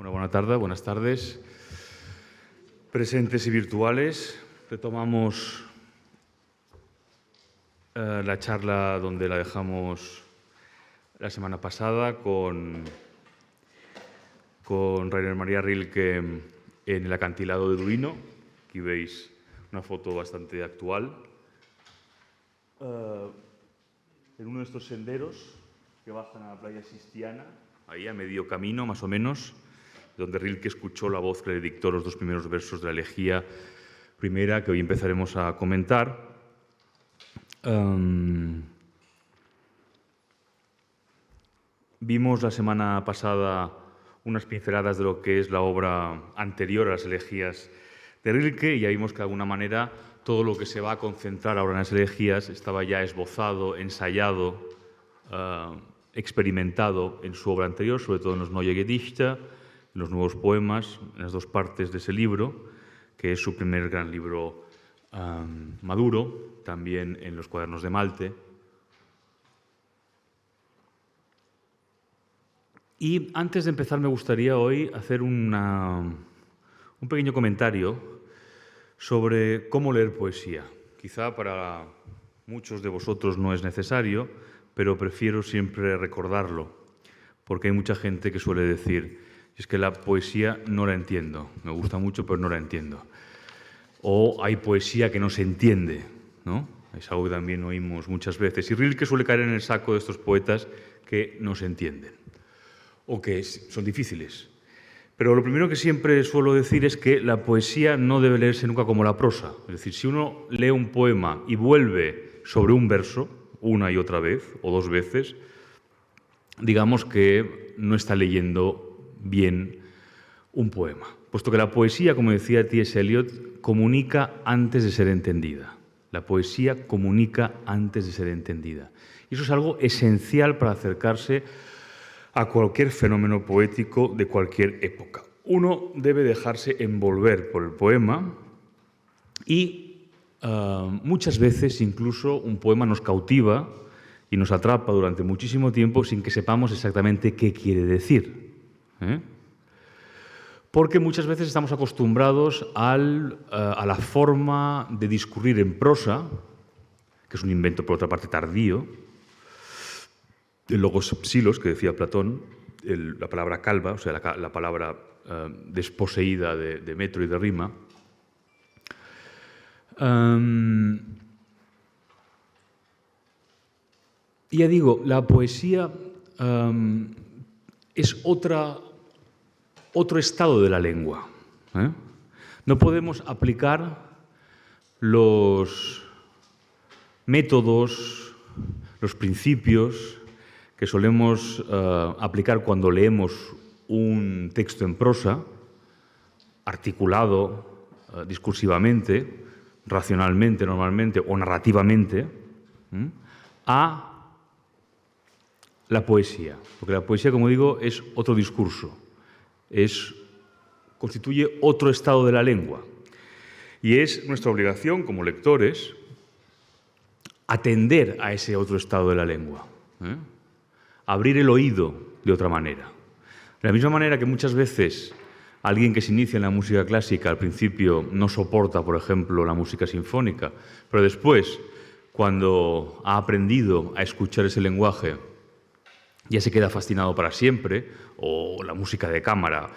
Buenas tardes. Presentes y virtuales, retomamos la charla donde la dejamos la semana pasada con Rainer Maria Rilke en el acantilado de Duino. Aquí veis una foto bastante actual. En uno de estos senderos que bajan a la playa Sistiana, ahí a medio camino más o menos, donde Rilke escuchó la voz que le dictó los dos primeros versos de la elegía primera, que hoy empezaremos a comentar. Vimos la semana pasada unas pinceladas de lo que es la obra anterior a las elegías de Rilke, y ya vimos que de alguna manera todo lo que se va a concentrar ahora en las elegías estaba ya esbozado, ensayado, experimentado en su obra anterior, sobre todo en los Neue Gedichte, en los nuevos poemas, en las dos partes de ese libro, que es su primer gran libro maduro, también en los Cuadernos de Malte. Y antes de empezar me gustaría hoy hacer un pequeño comentario sobre cómo leer poesía. Quizá para muchos de vosotros no es necesario, pero prefiero siempre recordarlo, porque hay mucha gente que suele decir: es que la poesía no la entiendo, me gusta mucho pero no la entiendo. O hay poesía que no se entiende, ¿no? Es algo que también oímos muchas veces. Y Rilke suele caer en el saco de estos poetas que no se entienden o que son difíciles. Pero lo primero que siempre suelo decir es que la poesía no debe leerse nunca como la prosa. Es decir, si uno lee un poema y vuelve sobre un verso una y otra vez o dos veces, digamos que no está leyendo bien un poema, puesto que la poesía, como decía T.S. Eliot, comunica antes de ser entendida. La poesía comunica antes de ser entendida. Y eso es algo esencial para acercarse a cualquier fenómeno poético de cualquier época. Uno debe dejarse envolver por el poema y muchas veces incluso un poema nos cautiva y nos atrapa durante muchísimo tiempo sin que sepamos exactamente qué quiere decir. Porque muchas veces estamos acostumbrados a la forma de discurrir en prosa, que es un invento por otra parte tardío, el logos psilos, que decía Platón, la palabra calva, o sea, la palabra desposeída de metro y de rima. Y ya digo, la poesía es otro estado de la lengua. No podemos aplicar los métodos, los principios que solemos aplicar cuando leemos un texto en prosa, articulado discursivamente, racionalmente normalmente o narrativamente, a la poesía. Porque la poesía, como digo, es otro discurso. Constituye otro estado de la lengua. Y es nuestra obligación como lectores atender a ese otro estado de la lengua. Abrir el oído de otra manera. De la misma manera que muchas veces alguien que se inicia en la música clásica al principio no soporta, por ejemplo, la música sinfónica, pero después, cuando ha aprendido a escuchar ese lenguaje, ya se queda fascinado para siempre, o la música de cámara,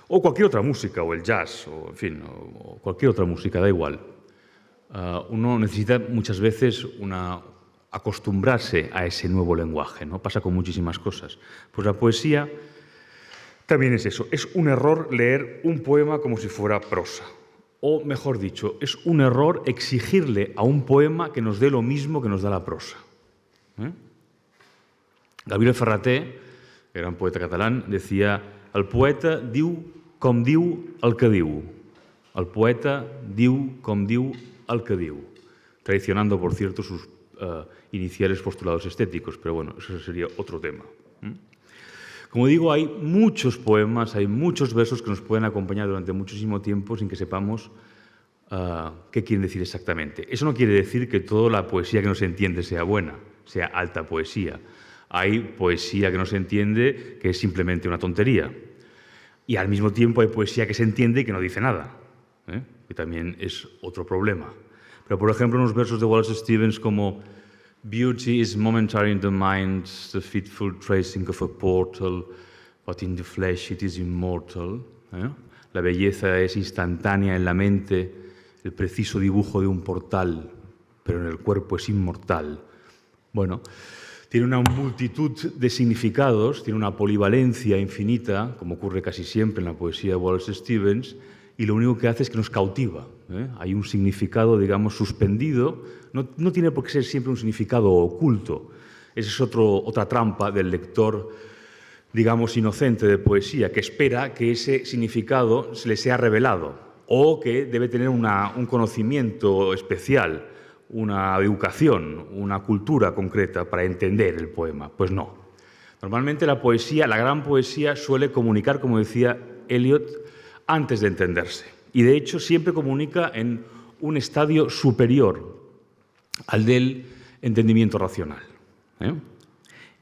o cualquier otra música, o el jazz, o en fin, o cualquier otra música, da igual. Uno necesita muchas veces acostumbrarse a ese nuevo lenguaje, ¿no? Pasa con muchísimas cosas. Pues la poesía también es eso, es un error leer un poema como si fuera prosa. O, mejor dicho, es un error exigirle a un poema que nos dé lo mismo que nos da la prosa. Gabriel Ferrater, gran poeta catalán, decía: el poeta diu com diu el que diu. El poeta diu com diu el que diu. Traicionando, por cierto, sus iniciales postulados estéticos, pero bueno, eso sería otro tema. Como digo, hay muchos poemas, hay muchos versos que nos pueden acompañar durante muchísimo tiempo sin que sepamos qué quieren decir exactamente. Eso no quiere decir que toda la poesía que no se entiende sea buena, sea alta poesía. Hay poesía que no se entiende que es simplemente una tontería. Y al mismo tiempo hay poesía que se entiende y que no dice nada, que también es otro problema. Pero, por ejemplo, unos versos de Wallace Stevens como "Beauty is momentary in the mind, the fitful tracing of a portal, but in the flesh it is immortal". La belleza es instantánea en la mente, el preciso dibujo de un portal, pero en el cuerpo es inmortal. Bueno, tiene una multitud de significados, tiene una polivalencia infinita, como ocurre casi siempre en la poesía de Wallace Stevens, y lo único que hace es que nos cautiva. Hay un significado, digamos, suspendido. No tiene por qué ser siempre un significado oculto. Esa es otra trampa del lector, digamos, inocente de poesía, que espera que ese significado se le sea revelado o que debe tener un conocimiento especial, una educación, una cultura concreta para entender el poema. Pues no. Normalmente la poesía, la gran poesía, suele comunicar, como decía Eliot, antes de entenderse. Y de hecho siempre comunica en un estadio superior al del entendimiento racional.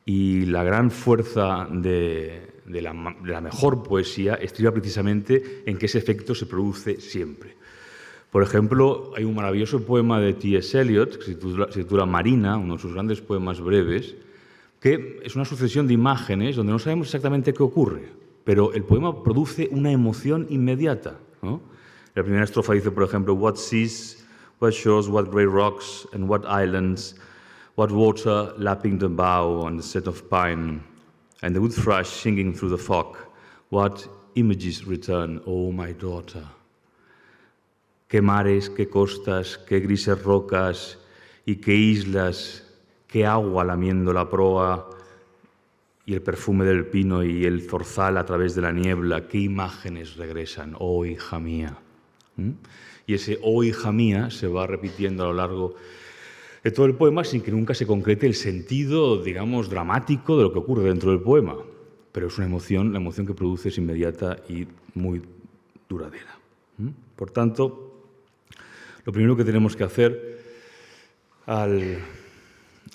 Y la gran fuerza de la mejor poesía estriba precisamente en que ese efecto se produce siempre. Por ejemplo, hay un maravilloso poema de T.S. Eliot, que se titula Marina, uno de sus grandes poemas breves, que es una sucesión de imágenes donde no sabemos exactamente qué ocurre, pero el poema produce una emoción inmediata, ¿no? La primera estrofa dice, por ejemplo, "What seas, what shores, what grey rocks, and what islands, what water lapping the bough and the set of pine, and the wood thrush singing through the fog, what images return, oh my daughter". Qué mares, qué costas, qué grises rocas y qué islas, qué agua lamiendo la proa y el perfume del pino y el zorzal a través de la niebla, qué imágenes regresan, oh hija mía. Y ese oh hija mía se va repitiendo a lo largo de todo el poema sin que nunca se concrete el sentido, digamos, dramático de lo que ocurre dentro del poema. Pero es una emoción, la emoción que produce es inmediata y muy duradera. Por tanto, lo primero que tenemos que hacer al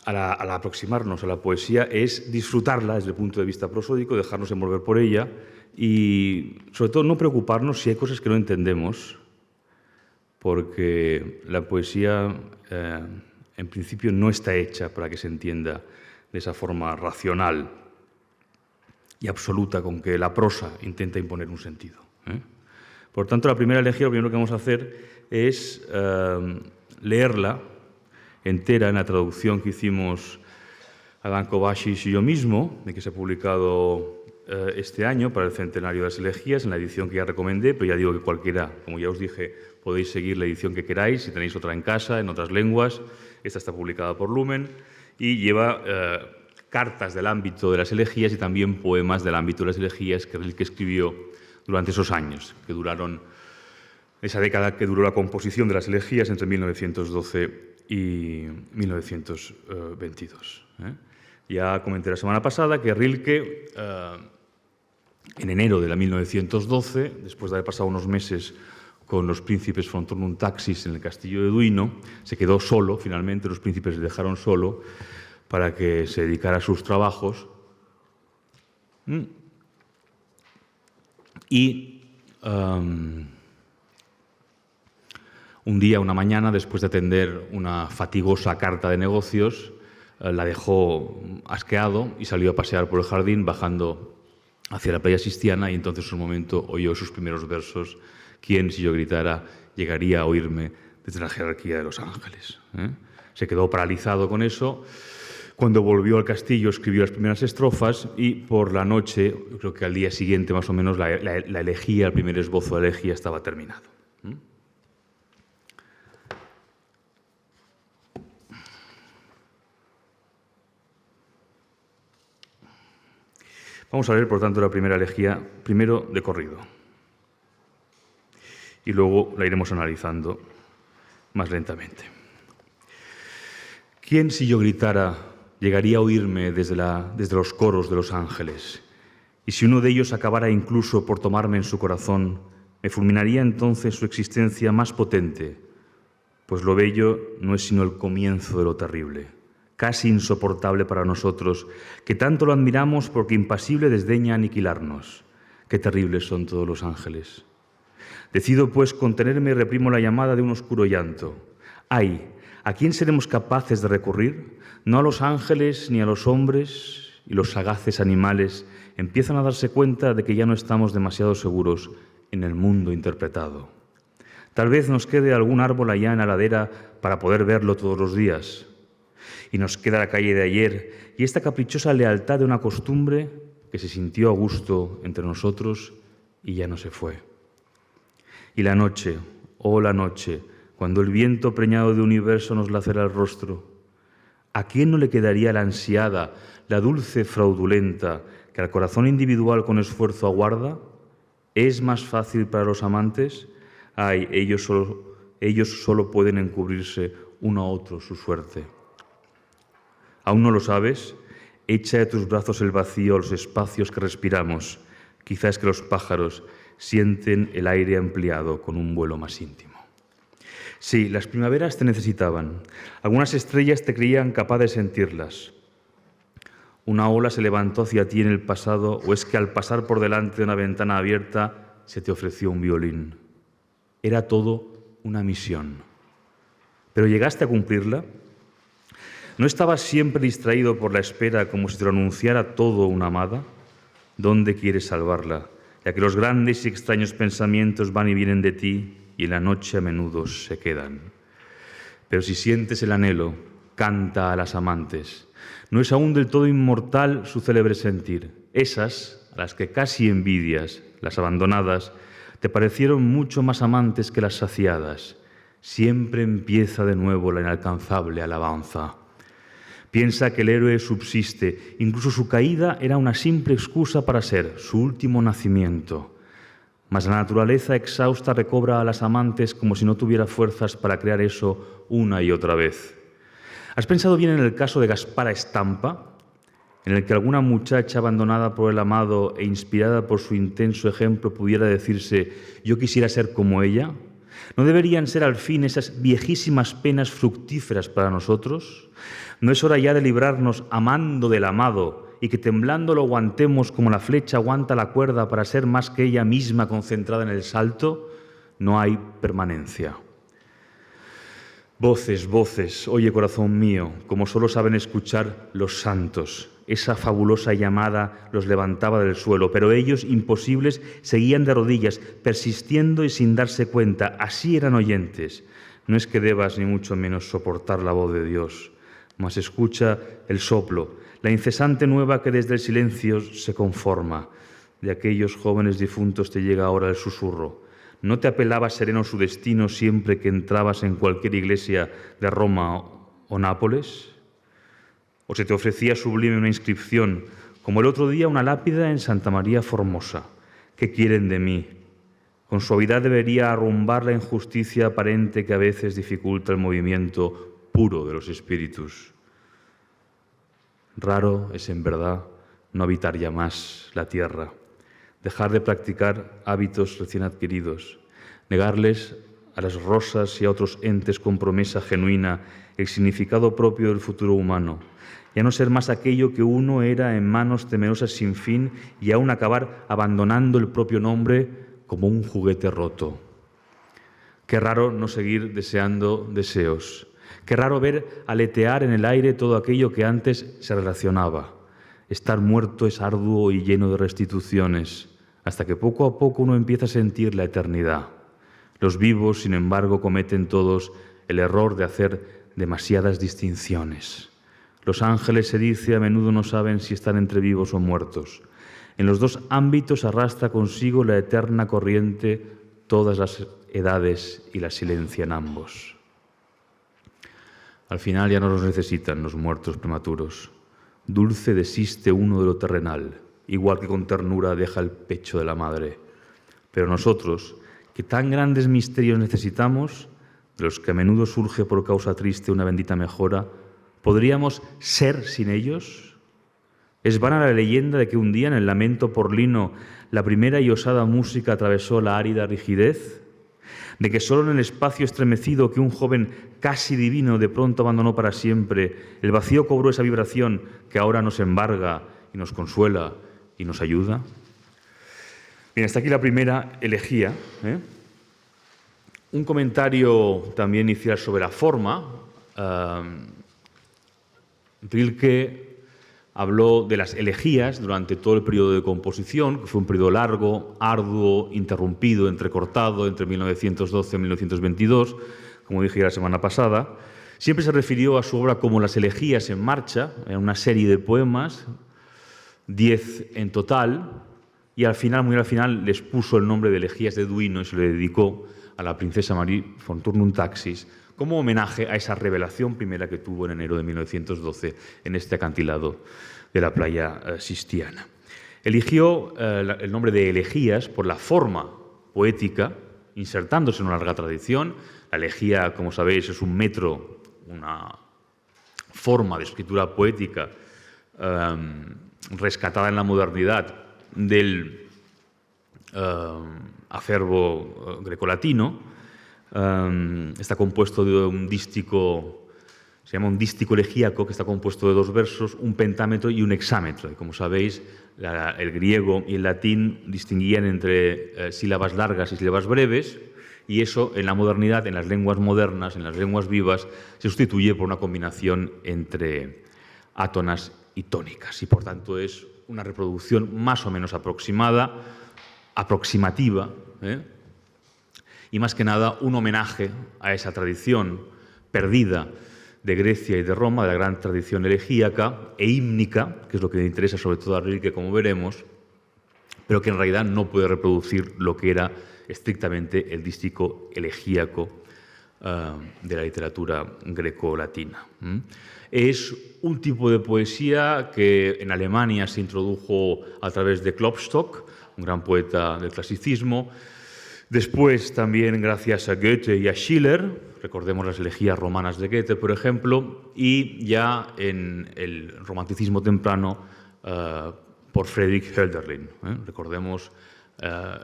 aproximarnos a la poesía es disfrutarla desde el punto de vista prosódico, dejarnos envolver por ella y, sobre todo, no preocuparnos si hay cosas que no entendemos, porque la poesía, en principio, no está hecha para que se entienda de esa forma racional y absoluta con que la prosa intenta imponer un sentido. Por tanto, la primera elegía, lo primero que vamos a hacer es leerla entera en la traducción que hicimos Adán Kovács y yo mismo, de que se ha publicado este año para el centenario de las elegías, en la edición que ya recomendé, pero ya digo que cualquiera, como ya os dije, podéis seguir la edición que queráis, si tenéis otra en casa, en otras lenguas. Esta está publicada por Lumen y lleva cartas del ámbito de las elegías y también poemas del ámbito de las elegías que Rilke escribió durante esos años, que duraron, esa década que duró la composición de las elegías entre 1912 y 1922. Ya comenté la semana pasada que Rilke, en enero de 1912, después de haber pasado unos meses con los príncipes Fronturnum Taxis en el castillo de Duino, se quedó solo, finalmente los príncipes le dejaron solo para que se dedicara a sus trabajos. Y un día, una mañana, después de atender una fatigosa carta de negocios, la dejó asqueado y salió a pasear por el jardín, bajando hacia la playa Sistiana, y entonces en un momento oyó sus primeros versos: "¿Quién, si yo gritara, llegaría a oírme desde la jerarquía de los ángeles?". Se quedó paralizado con eso. Cuando volvió al castillo escribió las primeras estrofas y por la noche, creo que al día siguiente más o menos, la elegía, el primer esbozo de la elegía estaba terminado. Vamos a leer, por tanto, la primera elegía, primero de corrido, y luego la iremos analizando más lentamente. ¿Quién, si yo gritara, llegaría a oírme desde los coros de los ángeles? Y si uno de ellos acabara incluso por tomarme en su corazón, me fulminaría entonces su existencia más potente, pues lo bello no es sino el comienzo de lo terrible, casi insoportable para nosotros, que tanto lo admiramos porque impasible desdeña aniquilarnos, Qué terribles son todos los ángeles. Decido, pues, contenerme y reprimo la llamada de un oscuro llanto. ¡Ay! ¿A quién seremos capaces de recurrir? No a los ángeles ni a los hombres, y los sagaces animales empiezan a darse cuenta de que ya no estamos demasiado seguros en el mundo interpretado. Tal vez nos quede algún árbol allá en la ladera para poder verlo todos los días. Y nos queda la calle de ayer y esta caprichosa lealtad de una costumbre que se sintió a gusto entre nosotros y ya no se fue. Y la noche, oh la noche, cuando el viento preñado de universo nos lacera el rostro, ¿a quién no le quedaría la ansiada, la dulce fraudulenta que al corazón individual con esfuerzo aguarda? ¿Es más fácil para los amantes? Ay, ellos solo pueden encubrirse uno a otro su suerte. ¿Aún no lo sabes? Echa de tus brazos el vacío a los espacios que respiramos. Quizás es que los pájaros sienten el aire ampliado con un vuelo más íntimo. Sí, las primaveras te necesitaban. Algunas estrellas te creían capaz de sentirlas. Una ola se levantó hacia ti en el pasado, o es que al pasar por delante de una ventana abierta se te ofreció un violín. Era todo una misión. ¿Pero llegaste a cumplirla? ¿No estabas siempre distraído por la espera como si te lo anunciara todo una amada? ¿Dónde quieres salvarla? Ya que los grandes y extraños pensamientos van y vienen de ti y en la noche a menudo se quedan. Pero si sientes el anhelo, canta a las amantes. No es aún del todo inmortal su célebre sentir. Esas, a las que casi envidias, las abandonadas, te parecieron mucho más amantes que las saciadas. Siempre empieza de nuevo la inalcanzable alabanza. Piensa que el héroe subsiste, incluso su caída era una simple excusa para ser su último nacimiento. Mas la naturaleza exhausta recobra a las amantes como si no tuviera fuerzas para crear eso una y otra vez. ¿Has pensado bien en el caso de Gaspara Estampa, en el que alguna muchacha abandonada por el amado e inspirada por su intenso ejemplo pudiera decirse «yo quisiera ser como ella»? ¿No deberían ser al fin esas viejísimas penas fructíferas para nosotros? ¿No es hora ya de librarnos amando del amado y que temblando lo aguantemos como la flecha aguanta la cuerda para ser más que ella misma concentrada en el salto? No hay permanencia. Voces, voces, oye corazón mío, como solo saben escuchar los santos. Esa fabulosa llamada los levantaba del suelo, pero ellos, imposibles, seguían de rodillas, persistiendo y sin darse cuenta. Así eran oyentes. No es que debas ni mucho menos soportar la voz de Dios, mas escucha el soplo, la incesante nueva que desde el silencio se conforma. De aquellos jóvenes difuntos te llega ahora el susurro. ¿No te apelaba sereno su destino siempre que entrabas en cualquier iglesia de Roma o Nápoles? ¿O se te ofrecía sublime una inscripción, como el otro día una lápida en Santa María Formosa? ¿Qué quieren de mí? Con suavidad debería arrumbar la injusticia aparente que a veces dificulta el movimiento puro de los espíritus. Raro es, en verdad, no habitar ya más la tierra, dejar de practicar hábitos recién adquiridos, negarles a las rosas y a otros entes con promesa genuina el significado propio del futuro humano, ya no ser más aquello que uno era en manos temerosas sin fin y aún acabar abandonando el propio nombre como un juguete roto. Qué raro no seguir deseando deseos, qué raro ver aletear en el aire todo aquello que antes se relacionaba. Estar muerto es arduo y lleno de restituciones, hasta que poco a poco uno empieza a sentir la eternidad. Los vivos, sin embargo, cometen todos el error de hacer demasiadas distinciones. Los ángeles, se dice, a menudo no saben si están entre vivos o muertos. En los dos ámbitos arrastra consigo la eterna corriente todas las edades y las silencian ambos. Al final ya no los necesitan los muertos prematuros. Dulce desiste uno de lo terrenal, igual que con ternura deja el pecho de la madre. Pero nosotros, que tan grandes misterios necesitamos, de los que a menudo surge por causa triste una bendita mejora, ¿podríamos ser sin ellos? ¿Es vana la leyenda de que un día en el lamento por Lino la primera y osada música atravesó la árida rigidez? ¿De que solo en el espacio estremecido que un joven casi divino de pronto abandonó para siempre, el vacío cobró esa vibración que ahora nos embarga y nos consuela y nos ayuda? Bien, hasta aquí la primera elegía. Un comentario también inicial sobre la forma. Rilke habló de las elegías durante todo el periodo de composición, que fue un periodo largo, arduo, interrumpido, entrecortado entre 1912 y 1922, como dije la semana pasada. Siempre se refirió a su obra como las elegías en marcha, en una serie de poemas, 10 en total, y al final, muy al final, les puso el nombre de Elegías de Duino y se le dedicó a la princesa Marie von Turnum Taxis como homenaje a esa revelación primera que tuvo en enero de 1912 en este acantilado de la playa Sistiana. Eligió el nombre de Elegías por la forma poética, insertándose en una larga tradición. La elegía, como sabéis, es un metro, una forma de escritura poética rescatada en la modernidad del acervo grecolatino. Está compuesto de un dístico, se llama un dístico elegíaco, que está compuesto de 2 versos, un pentámetro y un hexámetro. Y como sabéis, el griego y el latín distinguían entre sílabas largas y sílabas breves, y eso en la modernidad, en las lenguas modernas, en las lenguas vivas, se sustituye por una combinación entre átonas y tónicas, y por tanto es una reproducción más o menos aproximada, aproximativa, y más que nada un homenaje a esa tradición perdida de Grecia y de Roma, de la gran tradición elegíaca e hímnica, que es lo que le interesa sobre todo a Rilke, como veremos, pero que en realidad no puede reproducir lo que era estrictamente el dístico elegíaco de la literatura greco-latina. Es un tipo de poesía que en Alemania se introdujo a través de Klopstock, un gran poeta del clasicismo. Después también gracias a Goethe y a Schiller, recordemos las elegías romanas de Goethe, por ejemplo, y ya en el romanticismo temprano por Friedrich Hölderlin. Recordemos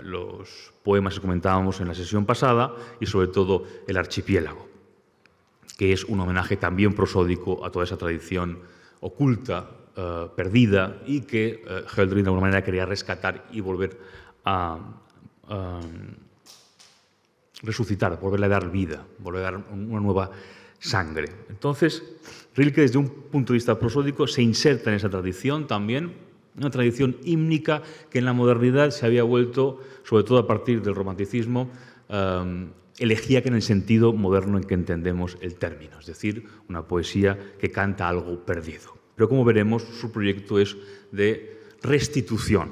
los poemas que comentábamos en la sesión pasada y sobre todo El archipiélago, que es un homenaje también prosódico a toda esa tradición oculta, perdida, y que Hölderlin de alguna manera quería rescatar y volver a resucitar, volverle a dar vida, volver a dar una nueva sangre. Entonces, Rilke, desde un punto de vista prosódico, se inserta en esa tradición también, una tradición hímnica que en la modernidad se había vuelto, sobre todo a partir del romanticismo, elegíaca en el sentido moderno en que entendemos el término, es decir, una poesía que canta algo perdido. Pero como veremos, su proyecto es de restitución,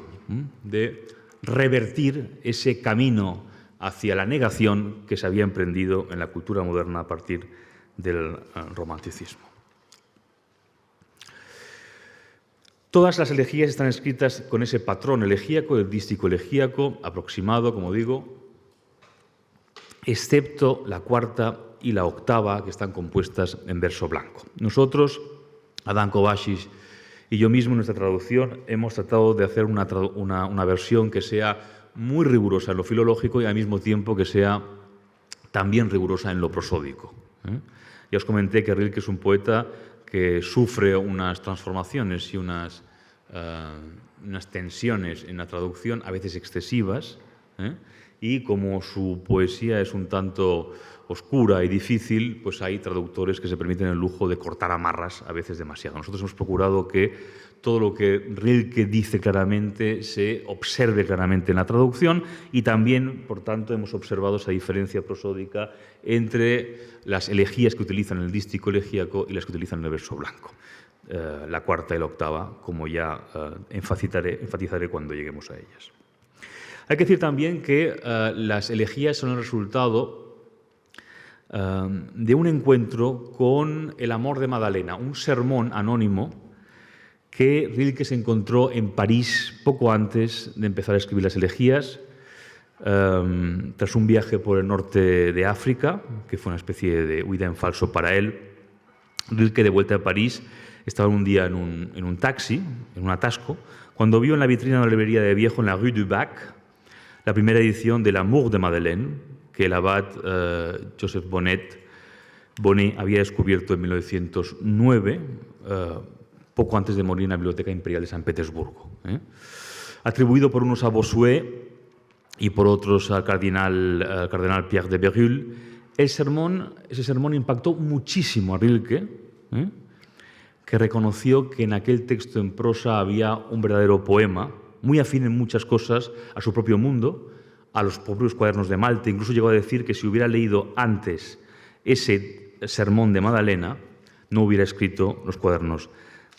de revertir ese camino hacia la negación que se había emprendido en la cultura moderna a partir del romanticismo. Todas las elegías están escritas con ese patrón elegíaco, el dístico elegíaco, aproximado, como digo, excepto la cuarta y la octava, que están compuestas en verso blanco. Nosotros, Adán Kovács y yo mismo en nuestra traducción hemos tratado de hacer una versión que sea muy rigurosa en lo filológico y al mismo tiempo que sea también rigurosa en lo prosódico. Ya os comenté que Rilke es un poeta que sufre unas transformaciones y unas tensiones en la traducción, a veces excesivas, y como su poesía es un tanto oscura y difícil, pues hay traductores que se permiten el lujo de cortar amarras, a veces demasiado. Nosotros hemos procurado que todo lo que Rilke dice claramente se observe claramente en la traducción y también, por tanto, hemos observado esa diferencia prosódica entre las elegías que utilizan el dístico elegíaco y las que utilizan el verso blanco. La cuarta y la octava, como ya enfatizaré cuando lleguemos a ellas. Hay que decir también que las elegías son el resultado de un encuentro con el amor de Madalena, un sermón anónimo que Rilke se encontró en París poco antes de empezar a escribir las elegías, tras un viaje por el norte de África, que fue una especie de huida en falso para él. Rilke, de vuelta a París, estaba un día en un taxi, en un atasco, cuando vio en la vitrina de una librería de viejo en la Rue du Bac la primera edición de L'Amour de Madeleine, que el abad Joseph Bonnet había descubierto en 1909, poco antes de morir en la Biblioteca Imperial de San Petersburgo. Atribuido por unos a Bossuet, y por otros al cardenal Pierre de Bérulle. Ese sermón impactó muchísimo a Rilke, que reconoció que en aquel texto en prosa había un verdadero poema, muy afín en muchas cosas a su propio mundo, a los propios cuadernos de Malte. Incluso llegó a decir que si hubiera leído antes ese sermón de Madalena, no hubiera escrito los cuadernos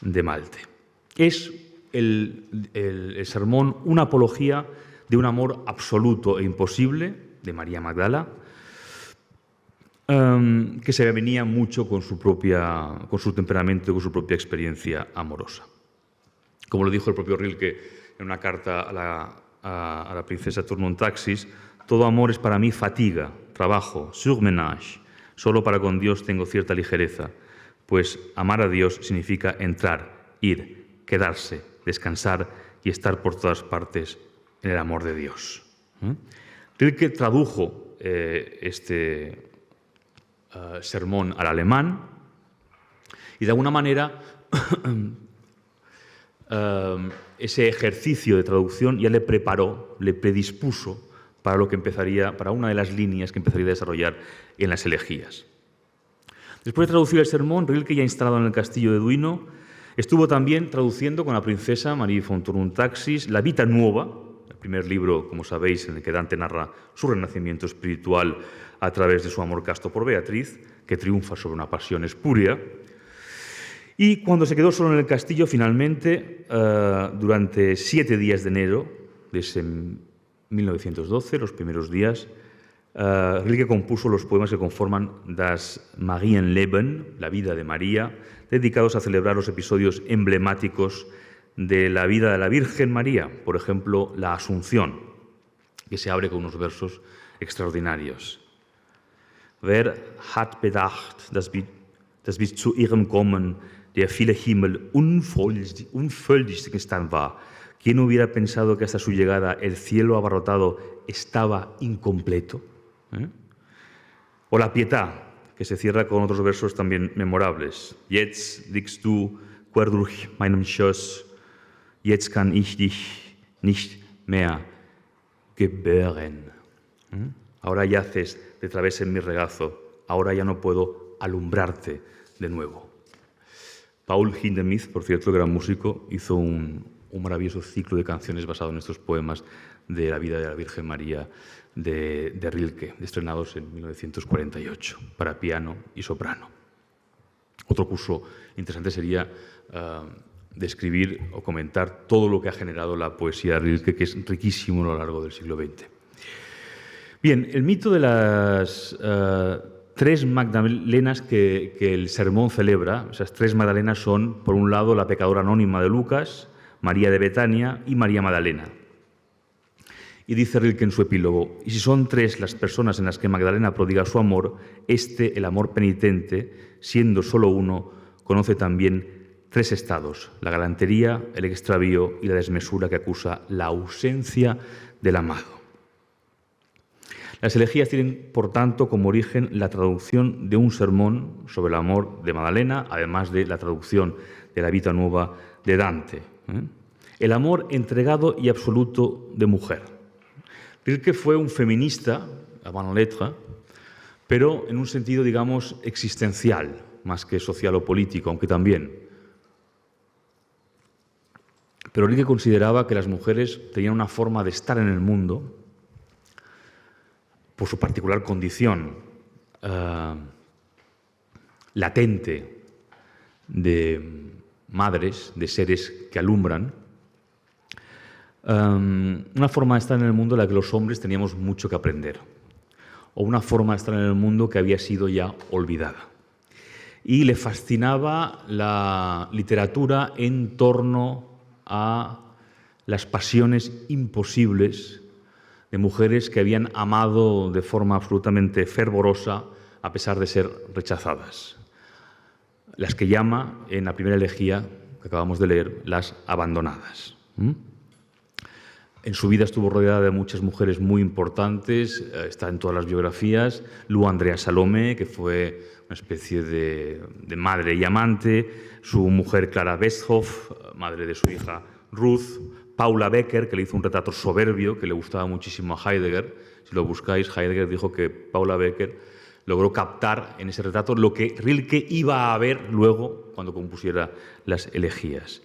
de Malte. Es el sermón una apología de un amor absoluto e imposible de María Magdala, que se venía mucho con su temperamento y con su propia experiencia amorosa. Como lo dijo el propio Rilke en una carta a la princesa Tournontaxis, todo amor es para mí fatiga, trabajo, surmenage. Solo para con Dios tengo cierta ligereza, pues amar a Dios significa entrar, ir, quedarse, descansar y estar por todas partes en el amor de Dios. Rilke tradujo este sermón al alemán y de alguna manera ese ejercicio de traducción ya le predispuso para una de las líneas que empezaría a desarrollar en las elegías. Después de traducir el sermón, Rilke, ya instalado en el castillo de Duino, estuvo también traduciendo con la princesa Marie von Tournontaxis La Vita Nuova, el primer libro, como sabéis, en el que Dante narra su renacimiento espiritual a través de su amor casto por Beatriz, que triunfa sobre una pasión espúrea. Y cuando se quedó solo en el castillo, finalmente, durante 7 días de enero de ese 1912, los primeros días, Rilke compuso los poemas que conforman Das Marienleben, la vida de María, dedicados a celebrar los episodios emblemáticos de la vida de la Virgen María, por ejemplo, la Asunción, que se abre con unos versos extraordinarios. Wer hat bedacht, dass bis zu ihrem Kommen der viele Himmel unvöllig gestanden war? ¿Quién hubiera pensado que hasta su llegada el cielo abarrotado estaba incompleto? O la Pietà, que se cierra con otros versos también memorables. Jetzt liegst du quer durch meinem Schoß, jetzt kann ich dich nicht mehr gebären. Ahora yaces de través en mi regazo, ahora ya no puedo alumbrarte de nuevo. Paul Hindemith, por cierto, gran músico, hizo un maravilloso ciclo de canciones basado en estos poemas de la vida de la Virgen María de Rilke, estrenados en 1948, para piano y soprano. Otro curso interesante sería describir o comentar todo lo que ha generado la poesía de Rilke, que es riquísimo a lo largo del siglo XX. Bien, el mito de las 3 Magdalenas que el sermón celebra, esas 3 Magdalenas son, por un lado, la pecadora anónima de Lucas, María de Betania y María Magdalena. Y dice Rilke en su epílogo, y si son 3 las personas en las que Magdalena prodiga su amor, el amor penitente, siendo solo uno, conoce también 3 estados, la galantería, el extravío y la desmesura que acusa la ausencia del amado. Las elegías tienen, por tanto, como origen la traducción de un sermón sobre el amor de Magdalena, además de la traducción de la Vita Nuova de Dante. El amor entregado y absoluto de mujer. Rilke fue un feminista, avant la lettre, pero en un sentido, digamos, existencial, más que social o político, aunque también. Pero Rilke consideraba que las mujeres tenían una forma de estar en el mundo por su particular condición latente de madres, de seres que alumbran, una forma de estar en el mundo en la que los hombres teníamos mucho que aprender, o una forma de estar en el mundo que había sido ya olvidada. Y le fascinaba la literatura en torno a las pasiones imposibles de mujeres que habían amado de forma absolutamente fervorosa a pesar de ser rechazadas. Las que llama en la primera elegía que acabamos de leer, las abandonadas. En su vida estuvo rodeada de muchas mujeres muy importantes, está en todas las biografías. Lu Andrea Salomé, que fue una especie de madre y amante, su mujer Clara Westhoff, madre de su hija Ruth, Paula Becker, que le hizo un retrato soberbio que le gustaba muchísimo a Heidegger. Si lo buscáis, Heidegger dijo que Paula Becker logró captar en ese retrato lo que Rilke iba a ver luego cuando compusiera las elegías.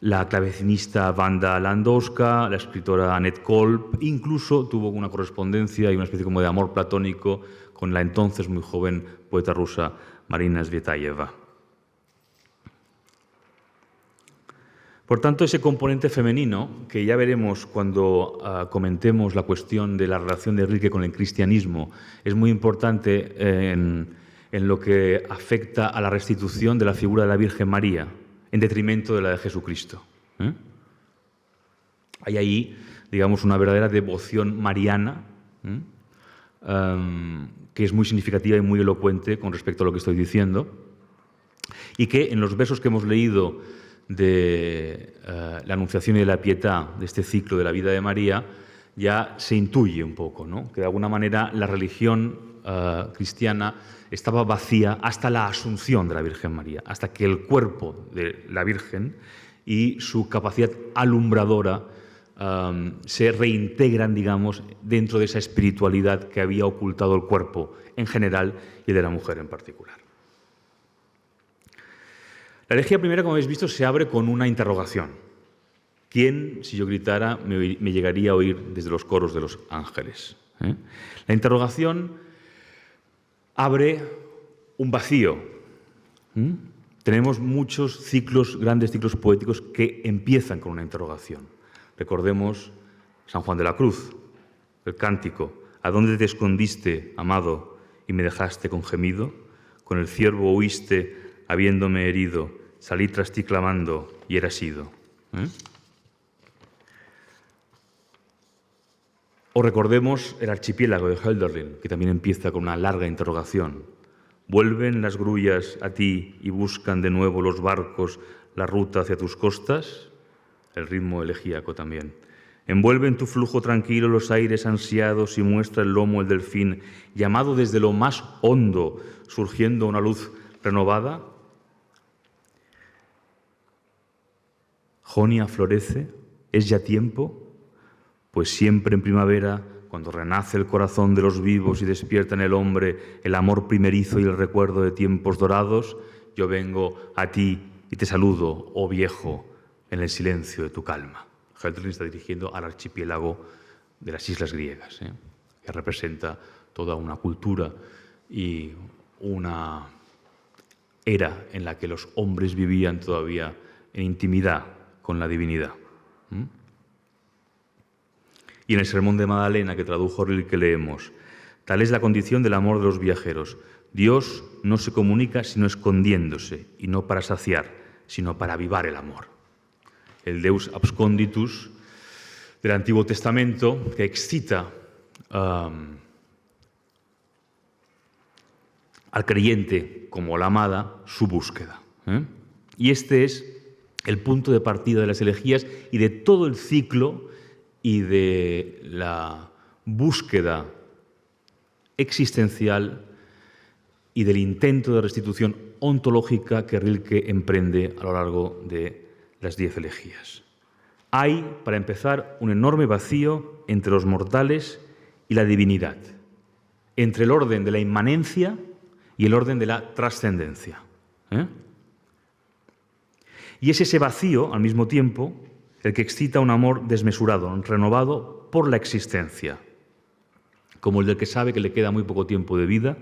La clavecinista Wanda Landowska, la escritora Annette Kolb, incluso tuvo una correspondencia y una especie como de amor platónico con la entonces muy joven poeta rusa Marina Tsvetaeva. Por tanto, ese componente femenino, que ya veremos cuando comentemos la cuestión de la relación de Rilke con el cristianismo, es muy importante en lo que afecta a la restitución de la figura de la Virgen María, en detrimento de la de Jesucristo. Hay ahí, digamos, una verdadera devoción mariana, que es muy significativa y muy elocuente con respecto a lo que estoy diciendo, y que en los versos que hemos leído de la Anunciación y de la Pietà, de este ciclo de la vida de María, ya se intuye un poco, ¿no? Que de alguna manera la religión cristiana estaba vacía hasta la asunción de la Virgen María, hasta que el cuerpo de la Virgen y su capacidad alumbradora se reintegran, digamos, dentro de esa espiritualidad que había ocultado el cuerpo en general y de la mujer en particular. La elegía primera, como habéis visto, se abre con una interrogación. ¿Quién, si yo gritara, me llegaría a oír desde los coros de los ángeles? La interrogación abre un vacío. Tenemos muchos ciclos, grandes ciclos poéticos que empiezan con una interrogación. Recordemos San Juan de la Cruz, el cántico. ¿A dónde te escondiste, amado, y me dejaste con gemido? Con el ciervo huiste, habiéndome herido, salí tras ti clamando y eras ido. O recordemos el archipiélago de Hölderlin, que también empieza con una larga interrogación. ¿Vuelven las grullas a ti y buscan de nuevo los barcos la ruta hacia tus costas? El ritmo elegíaco también. Envuelve en tu flujo tranquilo los aires ansiados y muestra el lomo el delfín, llamado desde lo más hondo, surgiendo una luz renovada. Jonia florece, ¿es ya tiempo? Pues siempre en primavera, cuando renace el corazón de los vivos y despierta en el hombre el amor primerizo y el recuerdo de tiempos dorados, yo vengo a ti y te saludo, oh viejo, en el silencio de tu calma. Hölderlin está dirigiendo al archipiélago de las islas griegas, que representa toda una cultura y una era en la que los hombres vivían todavía en intimidad con la divinidad. Y en el Sermón de Magdalena, que tradujo Rilke, leemos: tal es la condición del amor de los viajeros. Dios no se comunica sino escondiéndose, y no para saciar, sino para avivar el amor. El Deus absconditus del Antiguo Testamento, que excita al creyente como la amada, su búsqueda. Y este es el punto de partida de las elegías y de todo el ciclo y de la búsqueda existencial y del intento de restitución ontológica que Rilke emprende a lo largo de las 10 elegías. Hay, para empezar, un enorme vacío entre los mortales y la divinidad, entre el orden de la inmanencia y el orden de la trascendencia. Y es ese vacío, al mismo tiempo, el que excita un amor desmesurado, renovado por la existencia, como el del que sabe que le queda muy poco tiempo de vida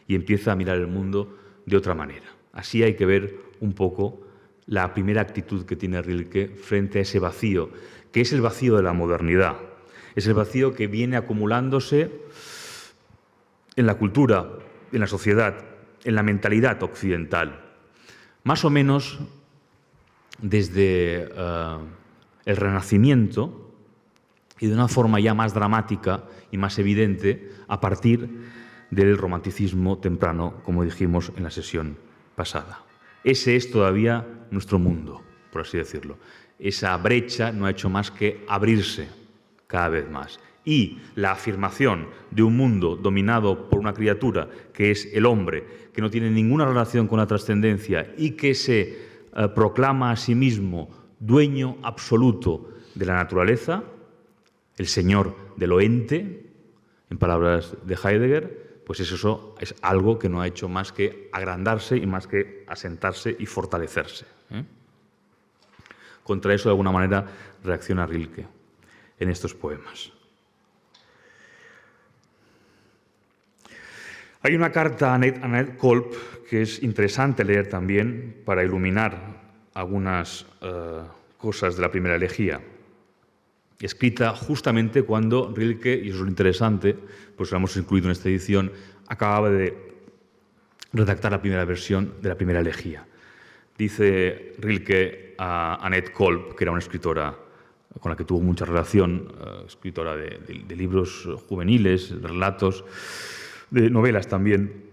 y empieza a mirar el mundo de otra manera. Así hay que ver un poco la primera actitud que tiene Rilke frente a ese vacío, que es el vacío de la modernidad. Es el vacío que viene acumulándose en la cultura, en la sociedad, en la mentalidad occidental. Más o menos desde el Renacimiento y de una forma ya más dramática y más evidente a partir del romanticismo temprano, como dijimos en la sesión pasada. Ese es todavía nuestro mundo, por así decirlo. Esa brecha no ha hecho más que abrirse cada vez más. Y la afirmación de un mundo dominado por una criatura, que es el hombre, que no tiene ninguna relación con la trascendencia y que se proclama a sí mismo dueño absoluto de la naturaleza, el señor de lo ente, en palabras de Heidegger, pues eso es algo que no ha hecho más que agrandarse y más que asentarse y fortalecerse. Contra eso, de alguna manera, reacciona Rilke en estos poemas. Hay una carta a Annette Kolb que es interesante leer también para iluminar algunas cosas de la primera elegía, escrita justamente cuando Rilke, y eso es lo interesante, pues lo hemos incluido en esta edición, acababa de redactar la primera versión de la primera elegía. Dice Rilke a Annette Kolb, que era una escritora con la que tuvo mucha relación, escritora de libros juveniles, de relatos, de novelas también,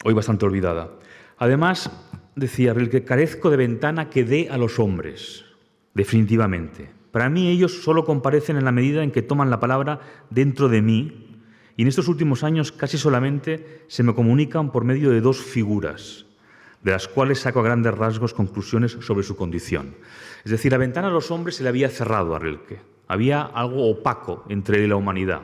hoy bastante olvidada. Además, decía Rilke, carezco de ventana que dé a los hombres, definitivamente. Para mí ellos solo comparecen en la medida en que toman la palabra dentro de mí, y en estos últimos años casi solamente se me comunican por medio de dos figuras, de las cuales saco a grandes rasgos conclusiones sobre su condición. Es decir, la ventana a los hombres se le había cerrado a Rilke. Había algo opaco entre él y la humanidad.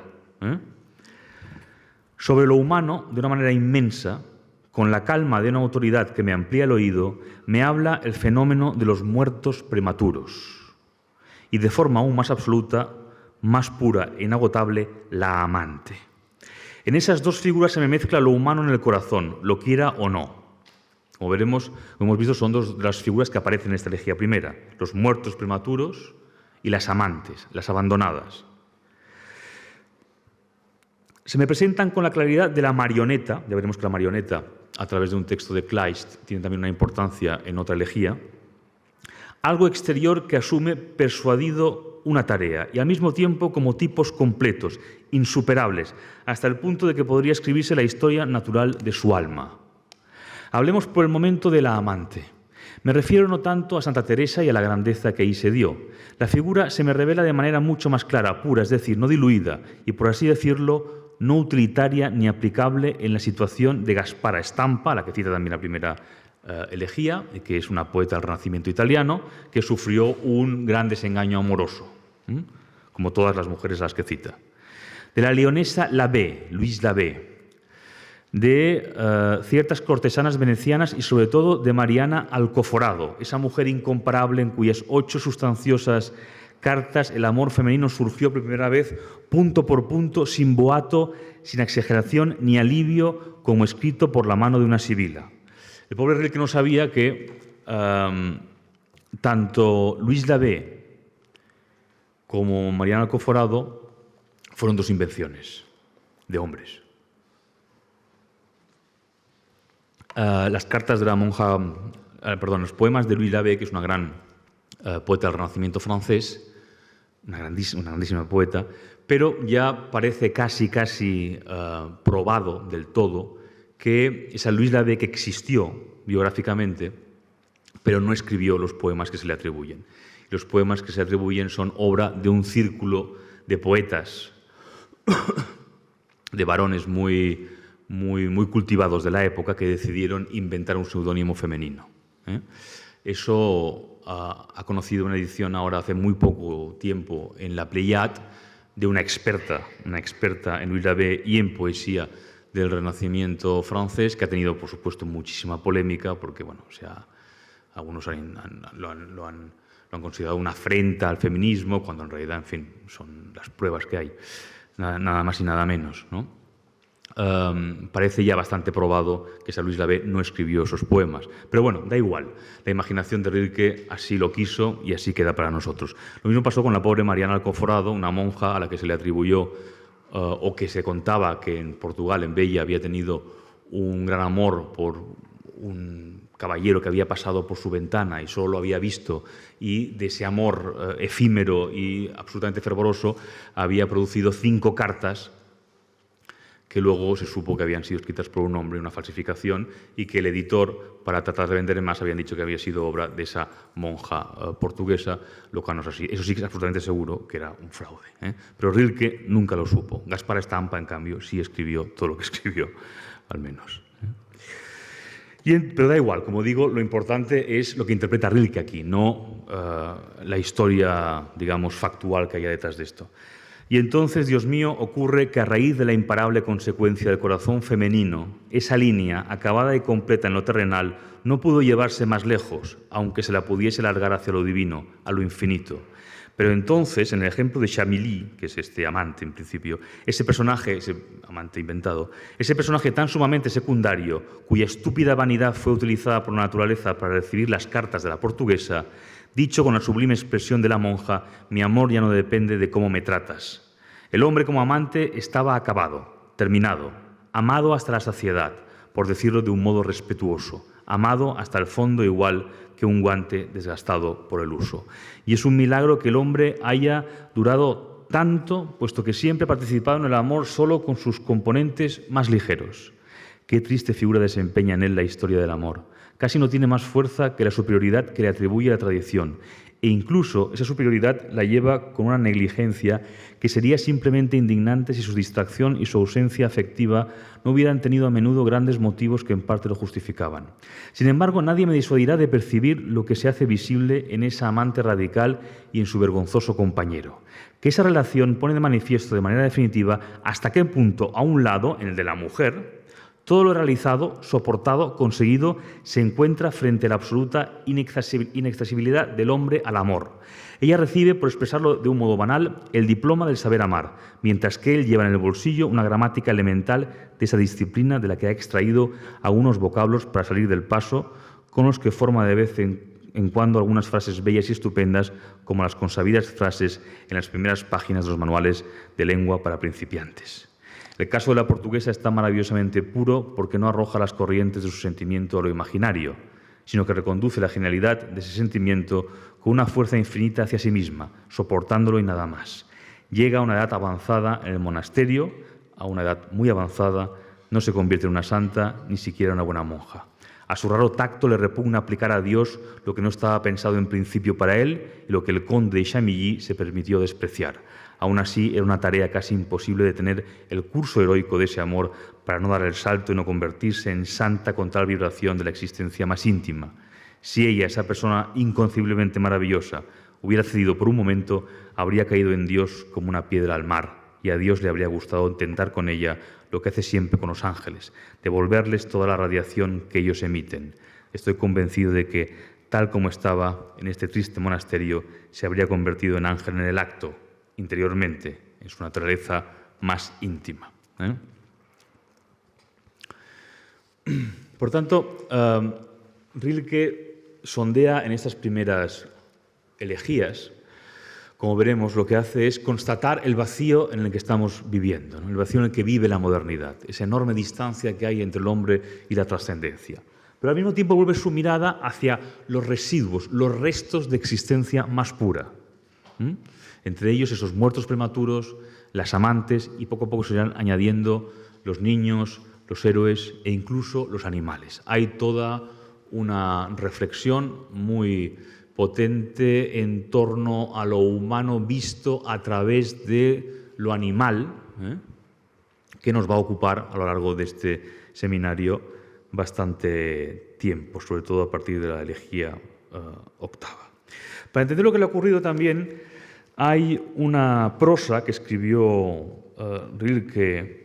Sobre lo humano, de una manera inmensa, con la calma de una autoridad que me amplía el oído, me habla el fenómeno de los muertos prematuros. Y de forma aún más absoluta, más pura e inagotable, la amante. En esas dos figuras se me mezcla lo humano en el corazón, lo quiera o no. Como veremos, como hemos visto, son dos de las figuras que aparecen en esta elegía primera, los muertos prematuros y las amantes, las abandonadas. Se me presentan con la claridad de la marioneta, ya veremos que la marioneta, a través de un texto de Kleist, tiene también una importancia en otra elegía, algo exterior que asume persuadido una tarea y al mismo tiempo como tipos completos, insuperables, hasta el punto de que podría escribirse la historia natural de su alma. Hablemos por el momento de la amante. Me refiero no tanto a Santa Teresa y a la grandeza que ahí se dio. La figura se me revela de manera mucho más clara, pura, es decir, no diluida y, por así decirlo, no utilitaria ni aplicable en la situación de Gaspara Stampa, a la que cita también la primera elegía, que es una poeta del Renacimiento italiano, que sufrió un gran desengaño amoroso, como todas las mujeres a las que cita. De la leonesa Labbé, Louise Labbé, de ciertas cortesanas venecianas y sobre todo de Mariana Alcoforado, esa mujer incomparable en cuyas 8 sustanciosas cartas el amor femenino surgió por primera vez punto por punto, sin boato, sin exageración ni alivio, como escrito por la mano de una sibila. El pobre Rilke no sabía que tanto Louise Labbé como Mariana Alcoforado fueron dos invenciones de hombres. Las cartas de la monja, los poemas de Louise Labbé, que es una gran poeta del Renacimiento francés, una grandísima poeta, pero ya parece casi probado del todo que esa Louise Labbé que existió biográficamente, pero no escribió los poemas que se le atribuyen. Los poemas que se atribuyen son obra de un círculo de poetas, de varones muy cultivados de la época que decidieron inventar un seudónimo femenino. Eso ha conocido una edición ahora hace muy poco tiempo en la Pléiade de una experta en Louise Labbé y en poesía del Renacimiento francés, que ha tenido, por supuesto, muchísima polémica, porque algunos lo han considerado una afrenta al feminismo, cuando en realidad, en fin, son las pruebas que hay, nada más y nada menos, ¿no? Parece ya bastante probado que esa Louise Labbé no escribió esos poemas. Pero bueno, da igual. La imaginación de Rilke así lo quiso y así queda para nosotros. Lo mismo pasó con la pobre Mariana Alcoforado, una monja a la que se le atribuyó o que se contaba que en Portugal, en Bella, había tenido un gran amor por un caballero que había pasado por su ventana y solo lo había visto, y de ese amor efímero y absolutamente fervoroso había producido 5 cartas que luego se supo que habían sido escritas por un hombre, una falsificación, y que el editor, para tratar de vender más, habían dicho que había sido obra de esa monja portuguesa, lo cual no es así. Eso sí que es absolutamente seguro que era un fraude, Pero Rilke nunca lo supo. Gaspar Stampa, en cambio, sí escribió todo lo que escribió, al menos. Pero da igual, como digo, lo importante es lo que interpreta Rilke aquí, no la historia, digamos, factual que haya detrás de esto. Y entonces, Dios mío, ocurre que a raíz de la imparable consecuencia del corazón femenino, esa línea, acabada y completa en lo terrenal, no pudo llevarse más lejos, aunque se la pudiese largar hacia lo divino, a lo infinito. Pero entonces, en el ejemplo de Chamilly, que es este amante en principio, ese personaje, ese amante inventado, ese personaje tan sumamente secundario, cuya estúpida vanidad fue utilizada por la naturaleza para recibir las cartas de la portuguesa, dicho con la sublime expresión de la monja, mi amor ya no depende de cómo me tratas. El hombre como amante estaba acabado, terminado, amado hasta la saciedad, por decirlo de un modo respetuoso, amado hasta el fondo igual que un guante desgastado por el uso. Y es un milagro que el hombre haya durado tanto, puesto que siempre ha participado en el amor solo con sus componentes más ligeros. Qué triste figura desempeña en él la historia del amor. Casi no tiene más fuerza que la superioridad que le atribuye la tradición, e incluso esa superioridad la lleva con una negligencia que sería simplemente indignante si su distracción y su ausencia afectiva no hubieran tenido a menudo grandes motivos que en parte lo justificaban. Sin embargo, nadie me disuadirá de percibir lo que se hace visible en esa amante radical y en su vergonzoso compañero. Que esa relación pone de manifiesto de manera definitiva hasta qué punto, a un lado, en el de la mujer, todo lo realizado, soportado, conseguido, se encuentra frente a la absoluta inaccesibilidad del hombre al amor. Ella recibe, por expresarlo de un modo banal, el diploma del saber amar, mientras que él lleva en el bolsillo una gramática elemental de esa disciplina de la que ha extraído algunos vocablos para salir del paso, con los que forma de vez en cuando algunas frases bellas y estupendas, como las consabidas frases en las primeras páginas de los manuales de lengua para principiantes. El caso de la portuguesa está maravillosamente puro porque no arroja las corrientes de su sentimiento a lo imaginario, sino que reconduce la genialidad de ese sentimiento con una fuerza infinita hacia sí misma, soportándolo y nada más. Llega a una edad avanzada en el monasterio, a una edad muy avanzada, no se convierte en una santa, ni siquiera una buena monja. A su raro tacto le repugna aplicar a Dios lo que no estaba pensado en principio para él y lo que el conde de Chamilly se permitió despreciar. Aún así, era una tarea casi imposible de tener el curso heroico de ese amor para no dar el salto y no convertirse en santa con tal vibración de la existencia más íntima. Si ella, esa persona inconcebiblemente maravillosa, hubiera cedido por un momento, habría caído en Dios como una piedra al mar, y a Dios le habría gustado intentar con ella lo que hace siempre con los ángeles, devolverles toda la radiación que ellos emiten. Estoy convencido de que, tal como estaba en este triste monasterio, se habría convertido en ángel en el acto, interiormente, en su naturaleza más íntima. Por tanto, Rilke sondea en estas primeras elegías, como veremos, lo que hace es constatar el vacío en el que estamos viviendo, ¿no? El vacío en el que vive la modernidad, esa enorme distancia que hay entre el hombre y la trascendencia. Pero al mismo tiempo vuelve su mirada hacia los residuos, los restos de existencia más pura. Entre ellos esos muertos prematuros, las amantes, y poco a poco se irán añadiendo los niños, los héroes e incluso los animales. Hay toda una reflexión muy potente en torno a lo humano visto a través de lo animal, que nos va a ocupar a lo largo de este seminario bastante tiempo, sobre todo a partir de la elegía octava. Para entender lo que le ha ocurrido también, hay una prosa que escribió Rilke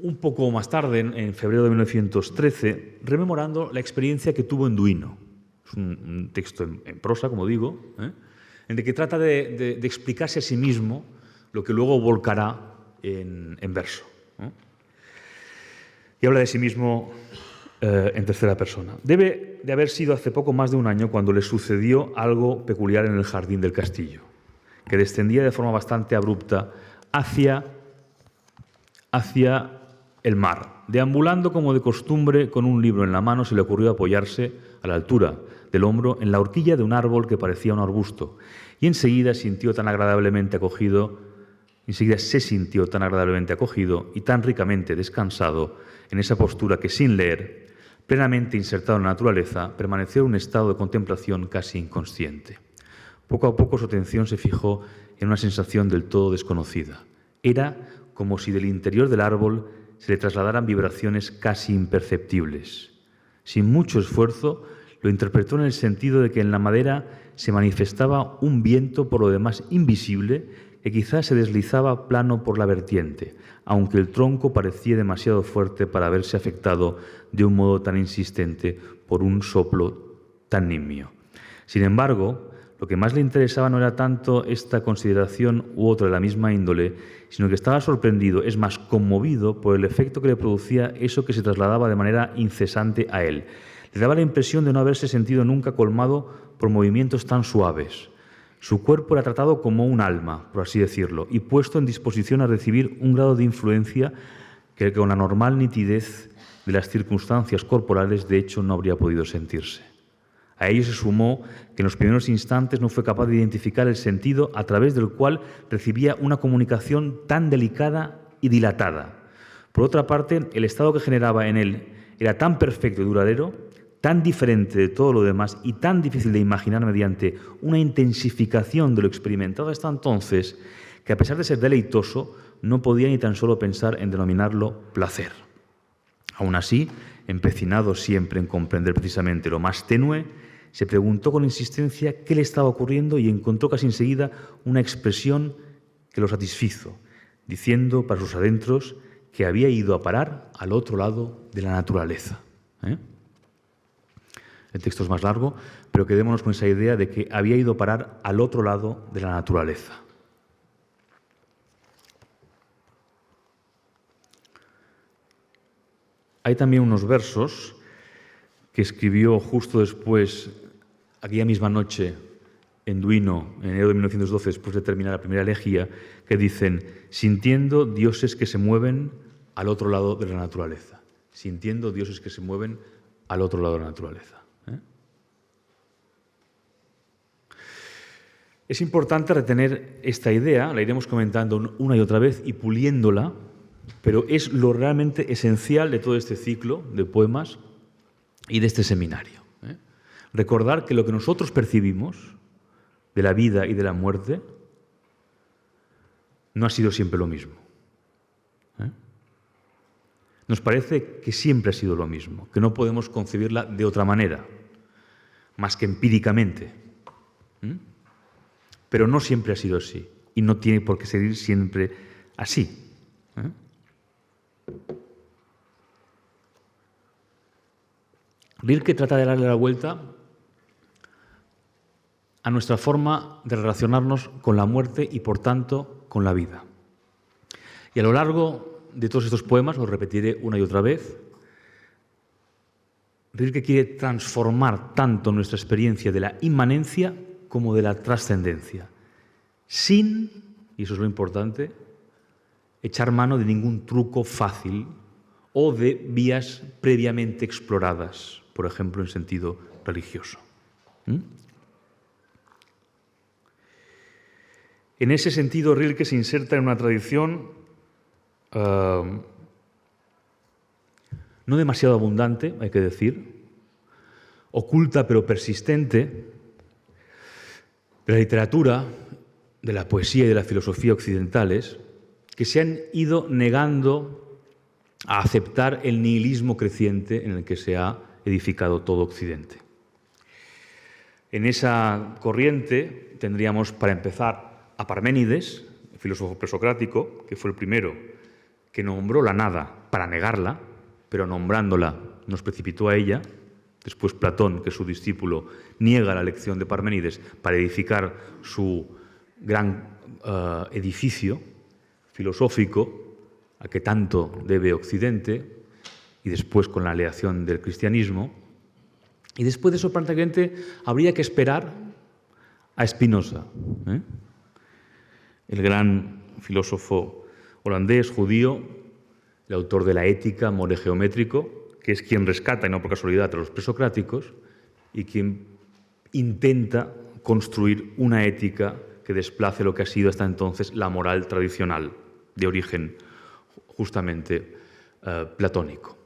un poco más tarde, en febrero de 1913, rememorando la experiencia que tuvo en Duino. Es un texto en prosa, como digo, en el que trata de explicarse a sí mismo lo que luego volcará en verso. Y habla de sí mismo en tercera persona. Debe de haber sido hace poco más de un año cuando le sucedió algo peculiar en el jardín del castillo, que descendía de forma bastante abrupta hacia el mar. Deambulando como de costumbre con un libro en la mano, se le ocurrió apoyarse a la altura del hombro en la horquilla de un árbol que parecía un arbusto, y enseguida se sintió tan agradablemente acogido y tan ricamente descansado en esa postura que, sin leer, plenamente insertado en la naturaleza, permaneció en un estado de contemplación casi inconsciente. Poco a poco su atención se fijó en una sensación del todo desconocida. Era como si del interior del árbol se le trasladaran vibraciones casi imperceptibles. Sin mucho esfuerzo, lo interpretó en el sentido de que en la madera se manifestaba un viento por lo demás invisible que quizás se deslizaba plano por la vertiente, aunque el tronco parecía demasiado fuerte para verse afectado de un modo tan insistente por un soplo tan nimio. Sin embargo, lo que más le interesaba no era tanto esta consideración u otra de la misma índole, sino que estaba sorprendido, es más, conmovido por el efecto que le producía eso que se trasladaba de manera incesante a él. Le daba la impresión de no haberse sentido nunca colmado por movimientos tan suaves. Su cuerpo era tratado como un alma, por así decirlo, y puesto en disposición a recibir un grado de influencia que con la normal nitidez de las circunstancias corporales de hecho no habría podido sentirse. A ello se sumó que en los primeros instantes no fue capaz de identificar el sentido a través del cual recibía una comunicación tan delicada y dilatada. Por otra parte, el estado que generaba en él era tan perfecto y duradero, tan diferente de todo lo demás y tan difícil de imaginar mediante una intensificación de lo experimentado hasta entonces, que a pesar de ser deleitoso, no podía ni tan solo pensar en denominarlo placer. Aún así, empecinado siempre en comprender precisamente lo más tenue, se preguntó con insistencia qué le estaba ocurriendo y encontró casi enseguida una expresión que lo satisfizo, diciendo para sus adentros que había ido a parar al otro lado de la naturaleza. El texto es más largo, pero quedémonos con esa idea de que había ido a parar al otro lado de la naturaleza. Hay también unos versos que escribió justo después, aquella misma noche, en Duino, en enero de 1912, después de terminar la primera elegía, que dicen, sintiendo dioses que se mueven al otro lado de la naturaleza. Sintiendo dioses que se mueven al otro lado de la naturaleza. Es importante retener esta idea, la iremos comentando una y otra vez y puliéndola, pero es lo realmente esencial de todo este ciclo de poemas y de este seminario. Recordar que lo que nosotros percibimos de la vida y de la muerte no ha sido siempre lo mismo. Nos parece que siempre ha sido lo mismo, que no podemos concebirla de otra manera, más que empíricamente. Pero no siempre ha sido así y no tiene por qué seguir siempre así. Rilke trata de darle la vuelta a nuestra forma de relacionarnos con la muerte y, por tanto, con la vida. Y a lo largo de todos estos poemas, los repetiré una y otra vez, Rilke quiere transformar tanto nuestra experiencia de la inmanencia como de la trascendencia, sin, y eso es lo importante, echar mano de ningún truco fácil o de vías previamente exploradas, por ejemplo, en sentido religioso. En ese sentido, Rilke se inserta en una tradición no demasiado abundante, hay que decir, oculta pero persistente, de la literatura, de la poesía y de la filosofía occidentales, que se han ido negando a aceptar el nihilismo creciente en el que se ha edificado todo Occidente. En esa corriente tendríamos, para empezar, a Parménides, el filósofo presocrático, que fue el primero que nombró la nada para negarla, pero nombrándola nos precipitó a ella. Después Platón, que es su discípulo, niega la lección de Parménides para edificar su gran edificio filosófico a que tanto debe Occidente, y después con la aleación del cristianismo. Y después de eso, prácticamente, habría que esperar a Spinoza, el gran filósofo holandés, judío, el autor de la Ética, More Geométrico, que es quien rescata, y no por casualidad, a los presocráticos, y quien intenta construir una ética que desplace lo que ha sido hasta entonces la moral tradicional, de origen justamente platónico.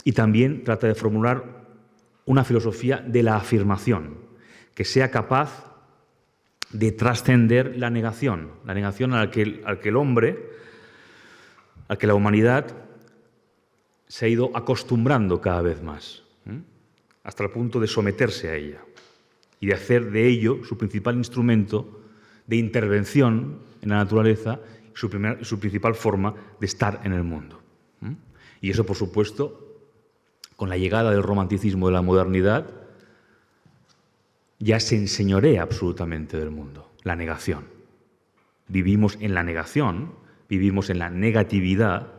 Y también trata de formular una filosofía de la afirmación, que sea capaz de trascender la negación a la que el hombre al que la humanidad se ha ido acostumbrando cada vez más, hasta el punto de someterse a ella y de hacer de ello su principal instrumento de intervención en la naturaleza, su principal forma de estar en el mundo. Y eso, por supuesto, con la llegada del romanticismo, de la modernidad, ya se enseñorea absolutamente del mundo, la negación. Vivimos en la negación, vivimos en la negatividad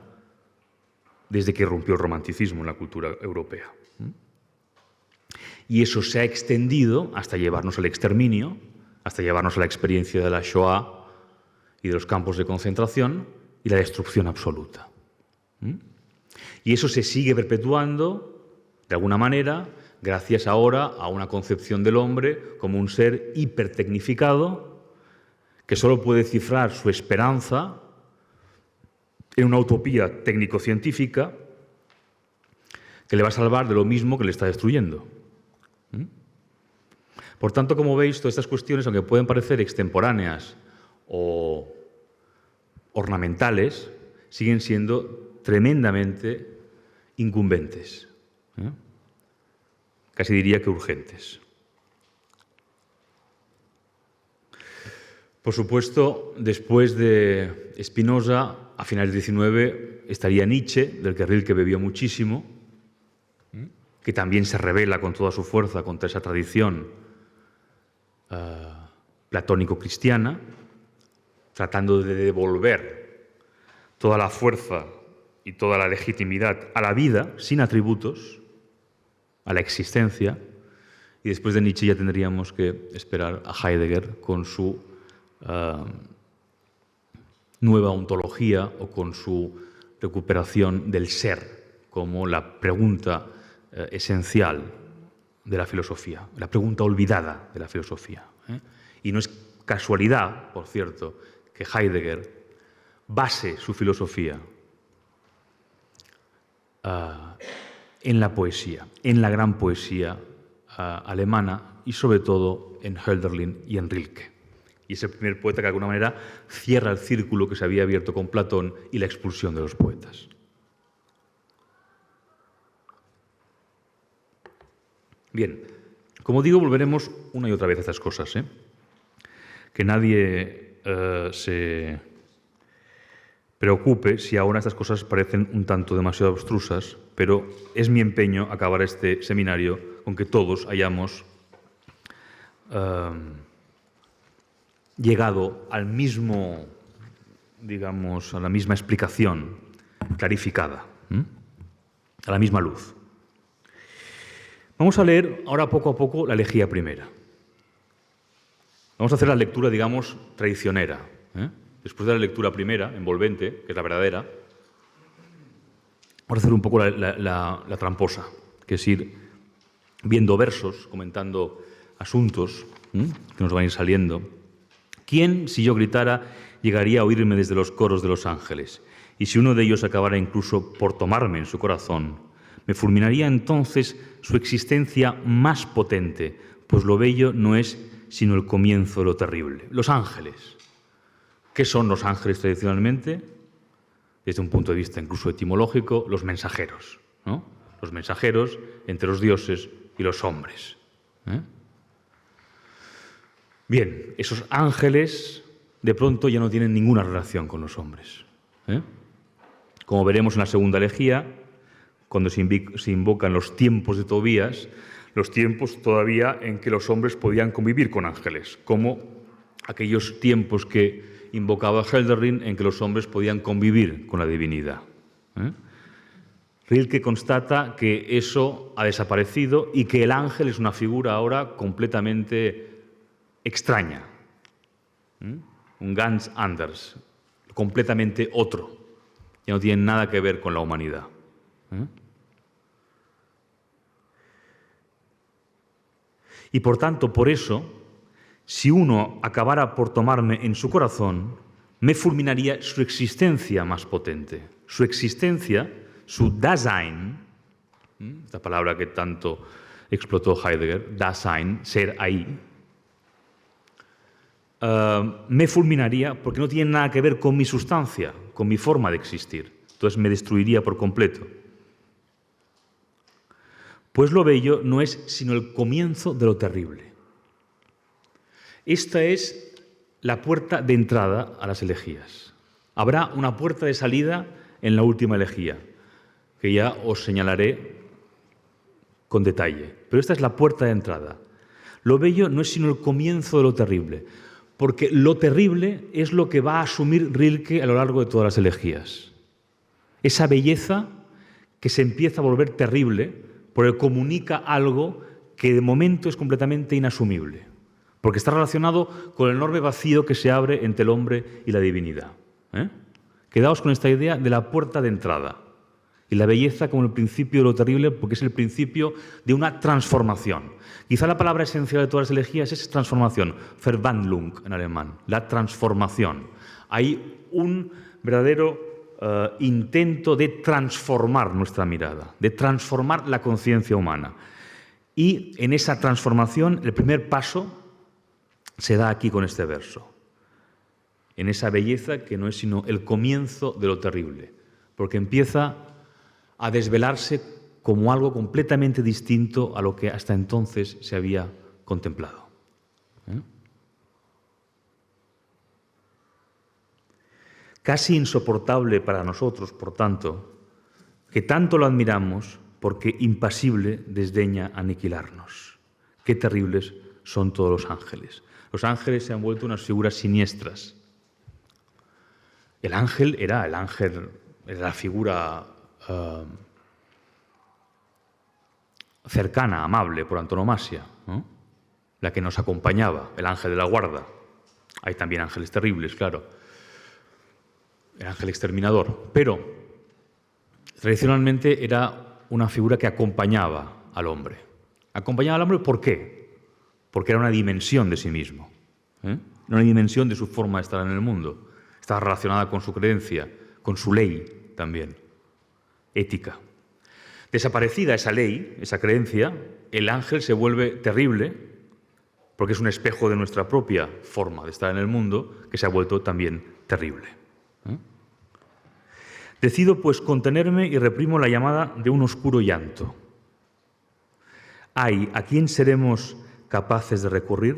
desde que irrumpió el romanticismo en la cultura europea. Y eso se ha extendido hasta llevarnos al exterminio, hasta llevarnos a la experiencia de la Shoah y de los campos de concentración y la destrucción absoluta. Y eso se sigue perpetuando, de alguna manera, gracias ahora a una concepción del hombre como un ser hipertecnificado que solo puede cifrar su esperanza en una utopía técnico-científica que le va a salvar de lo mismo que le está destruyendo. Por tanto, como veis, todas estas cuestiones, aunque pueden parecer extemporáneas o ornamentales, siguen siendo tremendamente incumbentes. Casi diría que urgentes. Por supuesto, después de Spinoza, a finales del XIX, estaría Nietzsche, del que Rilke bebió muchísimo, que también se revela con toda su fuerza contra esa tradición platónico-cristiana, tratando de devolver toda la fuerza y toda la legitimidad a la vida, sin atributos, a la existencia, y después de Nietzsche ya tendríamos que esperar a Heidegger con su nueva ontología o con su recuperación del ser como la pregunta esencial de la filosofía, la pregunta olvidada de la filosofía. Y no es casualidad, por cierto, que Heidegger base su filosofía en la poesía, en la gran poesía alemana y sobre todo en Hölderlin y en Rilke. Y es el primer poeta que de alguna manera cierra el círculo que se había abierto con Platón y la expulsión de los poetas. Bien, como digo, volveremos una y otra vez a estas cosas, que nadie se preocupe si ahora estas cosas parecen un tanto demasiado abstrusas, pero es mi empeño acabar este seminario con que todos hayamos llegado al mismo, digamos, a la misma explicación clarificada, a la misma luz. Vamos a leer ahora poco a poco la elegía primera. Vamos a hacer la lectura, digamos, traicionera. Después de la lectura primera, envolvente, que es la verdadera, vamos a hacer un poco la tramposa, que es ir viendo versos, comentando asuntos que nos van a ir saliendo. ¿Quién, si yo gritara, llegaría a oírme desde los coros de los ángeles? Y si uno de ellos acabara incluso por tomarme en su corazón, me fulminaría entonces su existencia más potente, pues lo bello no es sino el comienzo de lo terrible. Los ángeles. ¿Qué son los ángeles tradicionalmente? Desde un punto de vista incluso etimológico, los mensajeros, ¿no? Los mensajeros entre los dioses y los hombres. Bien, esos ángeles de pronto ya no tienen ninguna relación con los hombres. Como veremos en la segunda elegía, cuando se invocan los tiempos de Tobías, los tiempos todavía en que los hombres podían convivir con ángeles, como aquellos tiempos que invocaba Hölderlin en que los hombres podían convivir con la divinidad. Rilke constata que eso ha desaparecido y que el ángel es una figura ahora completamente extraña, un ganz anders, completamente otro, ya no tiene nada que ver con la humanidad. Y por tanto, por eso, si uno acabara por tomarme en su corazón, me fulminaría su existencia más potente. Su existencia, su Dasein, la palabra que tanto explotó Heidegger, Dasein, ser ahí, me fulminaría porque no tiene nada que ver con mi sustancia, con mi forma de existir. entonces me destruiría por completo. Pues lo bello no es sino el comienzo de lo terrible. Esta es la puerta de entrada a las elegías. Habrá una puerta de salida en la última elegía, que ya os señalaré con detalle. Pero esta es la puerta de entrada. Lo bello no es sino el comienzo de lo terrible, porque lo terrible es lo que va a asumir Rilke a lo largo de todas las elegías. Esa belleza que se empieza a volver terrible porque comunica algo que de momento es completamente inasumible, porque está relacionado con el enorme vacío que se abre entre el hombre y la divinidad. Quedaos con esta idea de la puerta de entrada y la belleza como el principio de lo terrible, porque es el principio de una transformación. Quizá la palabra esencial de todas las elegías es transformación, Verwandlung en alemán, la transformación. Hay un verdadero intento de transformar nuestra mirada, de transformar la conciencia humana. Y en esa transformación, el primer paso se da aquí con este verso, en esa belleza que no es sino el comienzo de lo terrible, porque empieza a desvelarse como algo completamente distinto a lo que hasta entonces se había contemplado. Casi insoportable para nosotros, por tanto, que tanto lo admiramos, porque impasible desdeña aniquilarnos. Qué terribles son todos los ángeles. Los ángeles se han vuelto unas figuras siniestras. El ángel era la figura cercana, amable, por antonomasia, ¿no? La que nos acompañaba, el ángel de la guarda. Hay también ángeles terribles, claro. El ángel exterminador. Pero tradicionalmente era una figura que acompañaba al hombre. Acompañaba al hombre, ¿por qué? Porque era una dimensión de sí mismo, una dimensión de su forma de estar en el mundo. Estaba relacionada con su creencia, con su ley también, ética. Desaparecida esa ley, esa creencia, el ángel se vuelve terrible porque es un espejo de nuestra propia forma de estar en el mundo que se ha vuelto también terrible. Decido pues contenerme y reprimo la llamada de un oscuro llanto. Ay, ¿a quién seremos capaces de recurrir?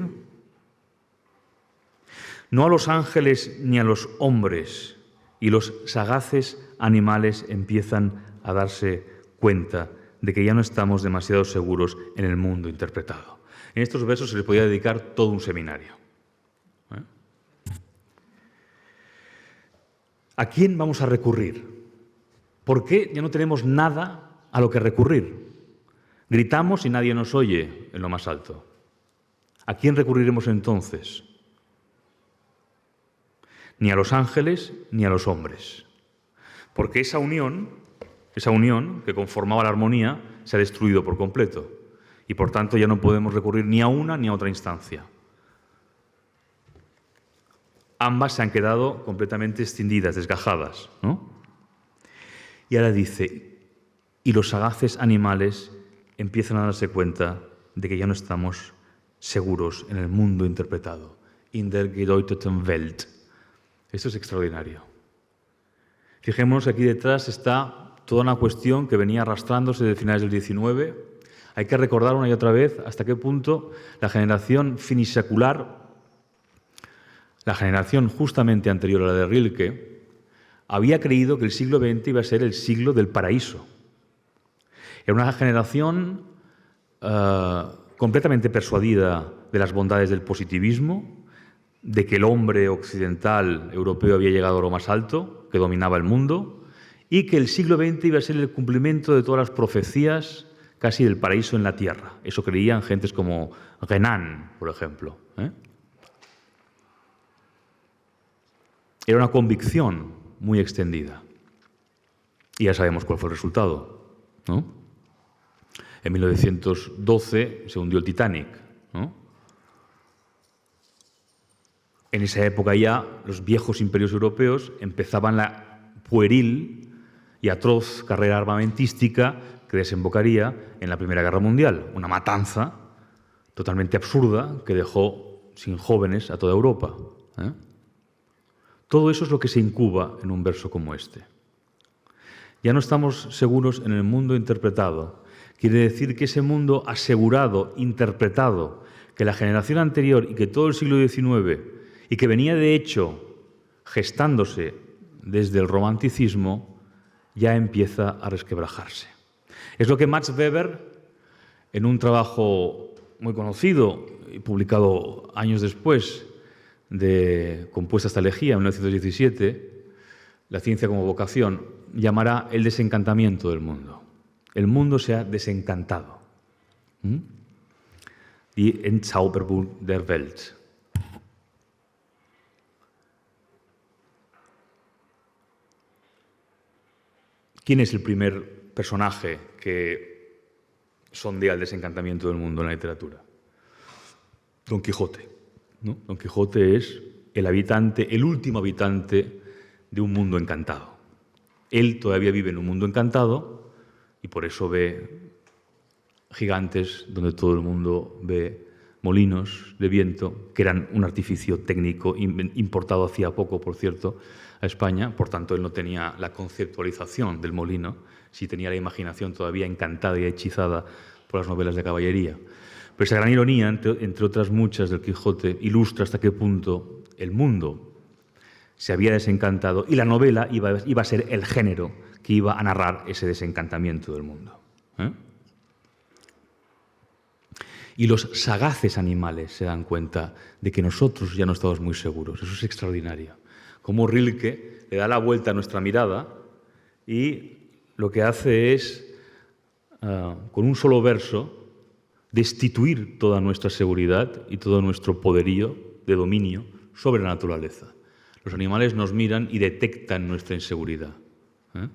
No a los ángeles ni a los hombres, y los sagaces animales empiezan a darse cuenta de que ya no estamos demasiado seguros en el mundo interpretado. En estos versos se les podía dedicar todo un seminario. ¿A quién vamos a recurrir? ¿Por qué ya no tenemos nada a lo que recurrir? Gritamos y nadie nos oye en lo más alto. ¿A quién recurriremos entonces? Ni a los ángeles ni a los hombres. Porque esa unión que conformaba la armonía se ha destruido por completo. Y por tanto ya no podemos recurrir ni a una ni a otra instancia. Ambas se han quedado completamente escindidas, desgajadas, ¿no? Y ahora dice, y los sagaces animales empiezan a darse cuenta de que ya no estamos seguros en el mundo interpretado. In der gedeuteten Welt. Esto es extraordinario. Fijémonos, aquí detrás está toda una cuestión que venía arrastrándose desde finales del XIX. Hay que recordar una y otra vez hasta qué punto la generación finisecular, la generación justamente anterior a la de Rilke, había creído que el siglo XX iba a ser el siglo del paraíso. Era una generación completamente persuadida de las bondades del positivismo, de que el hombre occidental europeo había llegado a lo más alto, que dominaba el mundo, y que el siglo XX iba a ser el cumplimiento de todas las profecías casi del paraíso en la tierra. Eso creían gentes como Renan, por ejemplo. Era una convicción muy extendida. Y ya sabemos cuál fue el resultado, ¿no? En 1912 se hundió el Titanic, ¿no? En esa época ya los viejos imperios europeos empezaban la pueril y atroz carrera armamentística que desembocaría en la Primera Guerra Mundial, una matanza totalmente absurda que dejó sin jóvenes a toda Europa. Todo eso es lo que se incuba en un verso como este. Ya no estamos seguros en el mundo interpretado. Quiere decir que ese mundo asegurado, interpretado, que la generación anterior y que todo el siglo XIX, y que venía de hecho gestándose desde el romanticismo, ya empieza a resquebrajarse. Es lo que Max Weber, en un trabajo muy conocido y publicado años después de Compuesta esta elegía, en 1917, La ciencia como vocación, llamará el desencantamiento del mundo. El mundo se ha desencantado. Die Entzauberung der Welt. ¿Quién es el primer personaje que sondea el desencantamiento del mundo en la literatura? Don Quijote, ¿no? Don Quijote es el último habitante de un mundo encantado. Él todavía vive en un mundo encantado y por eso ve gigantes donde todo el mundo ve molinos de viento, que eran un artificio técnico importado hacía poco, por cierto, a España. Por tanto, él no tenía la conceptualización del molino, sí tenía la imaginación todavía encantada y hechizada por las novelas de caballería. Pero esa gran ironía, entre otras muchas del Quijote, ilustra hasta qué punto el mundo se había desencantado y la novela iba a ser el género que iba a narrar ese desencantamiento del mundo. Y los sagaces animales se dan cuenta de que nosotros ya no estamos muy seguros. Eso es extraordinario. Como Rilke le da la vuelta a nuestra mirada y lo que hace es, con un solo verso, destituir toda nuestra seguridad y todo nuestro poderío de dominio sobre la naturaleza. Los animales nos miran y detectan nuestra inseguridad. No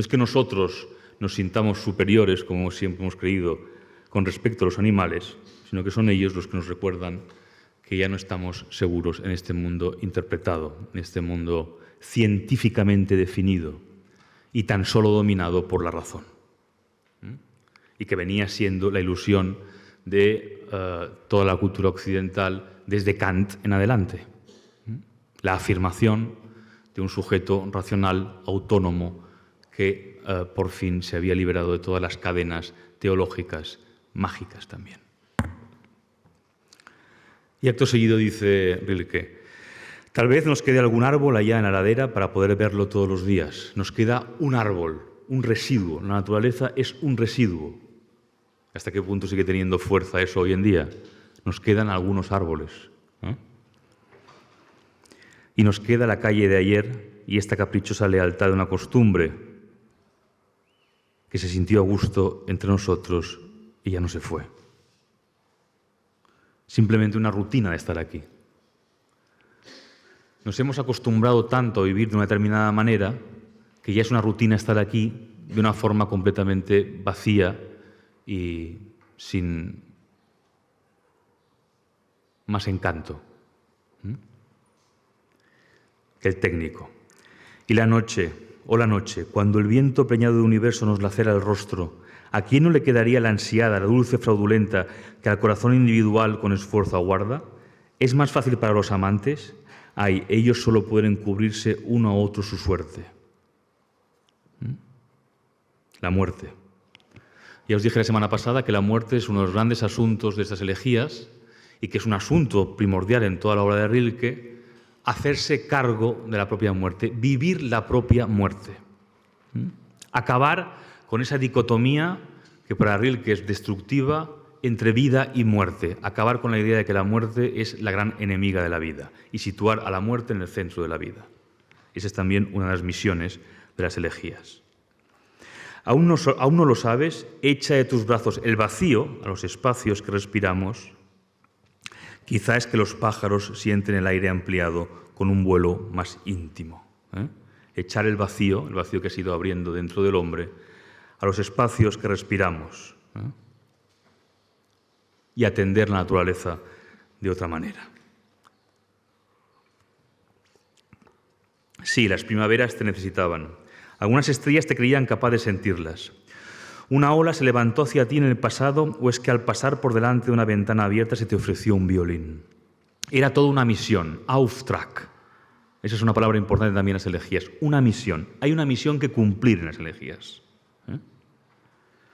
es que nosotros nos sintamos superiores, como siempre hemos creído, con respecto a los animales, sino que son ellos los que nos recuerdan que ya no estamos seguros en este mundo interpretado, en este mundo científicamente definido y tan solo dominado por la razón. Y que venía siendo la ilusión de toda la cultura occidental desde Kant en adelante. La afirmación de un sujeto racional, autónomo, que por fin se había liberado de todas las cadenas teológicas, mágicas también. Y acto seguido dice Rilke: tal vez nos quede algún árbol allá en la ladera para poder verlo todos los días. Nos queda un árbol, un residuo. La naturaleza es un residuo. ¿Hasta qué punto sigue teniendo fuerza eso hoy en día? Nos quedan algunos árboles, ¿no? Y nos queda la calle de ayer y esta caprichosa lealtad de una costumbre que se sintió a gusto entre nosotros y ya no se fue. Simplemente una rutina de estar aquí. Nos hemos acostumbrado tanto a vivir de una determinada manera que ya es una rutina estar aquí de una forma completamente vacía y sin más encanto que el técnico. Y la noche, cuando el viento preñado de universo nos lacera el rostro, ¿a quién no le quedaría la ansiada, la dulce fraudulenta que al corazón individual con esfuerzo aguarda? ¿Es más fácil para los amantes? Ay, ellos solo pueden cubrirse uno a otro su suerte. La muerte. Ya os dije la semana pasada que la muerte es uno de los grandes asuntos de estas elegías y que es un asunto primordial en toda la obra de Rilke, hacerse cargo de la propia muerte, vivir la propia muerte. Acabar con esa dicotomía que para Rilke es destructiva entre vida y muerte, acabar con la idea de que la muerte es la gran enemiga de la vida y situar a la muerte en el centro de la vida. Esa es también una de las misiones de las elegías. Aún no lo sabes, echa de tus brazos el vacío a los espacios que respiramos. Quizá es que los pájaros sienten el aire ampliado con un vuelo más íntimo. Echar el vacío que se ha ido abriendo dentro del hombre, a los espacios que respiramos y atender la naturaleza de otra manera. Sí, las primaveras te necesitaban. Algunas estrellas te creían capaz de sentirlas. ¿Una ola se levantó hacia ti en el pasado o es que al pasar por delante de una ventana abierta se te ofreció un violín? Era toda una misión, Auftrag. Esa es una palabra importante también en las elegías. Una misión. Hay una misión que cumplir en las elegías.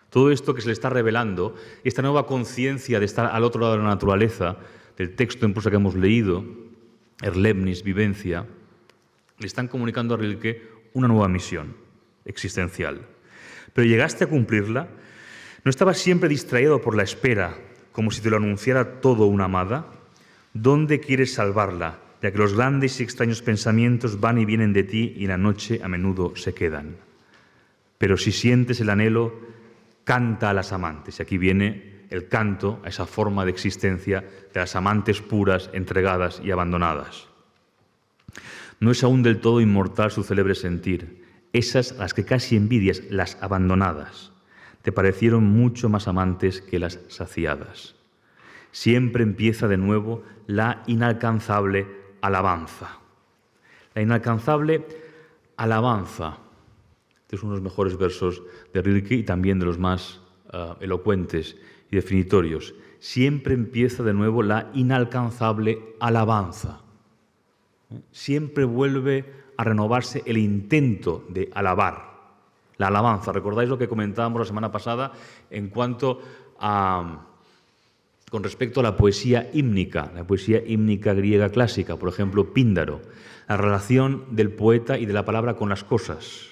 Todo esto que se le está revelando, esta nueva conciencia de estar al otro lado de la naturaleza, del texto en prosa que hemos leído, Erlebnis, vivencia, le están comunicando a Rilke una nueva misión existencial. Pero llegaste a cumplirla, ¿no estabas siempre distraído por la espera, como si te lo anunciara todo una amada? ¿Dónde quieres salvarla, ya que los grandes y extraños pensamientos van y vienen de ti y en la noche a menudo se quedan? Pero si sientes el anhelo, canta a las amantes. Y aquí viene el canto a esa forma de existencia de las amantes puras, entregadas y abandonadas. No es aún del todo inmortal su célebre sentir. Esas a las que casi envidias, las abandonadas, te parecieron mucho más amantes que las saciadas. Siempre empieza de nuevo la inalcanzable alabanza. La inalcanzable alabanza. Este es uno de los mejores versos de Rilke y también de los más elocuentes y definitorios. Siempre empieza de nuevo la inalcanzable alabanza. Siempre vuelve a renovarse el intento de alabar. La alabanza. ¿Recordáis lo que comentábamos la semana pasada en cuanto a... con respecto a la poesía hímnica griega clásica, por ejemplo, Píndaro, la relación del poeta y de la palabra con las cosas?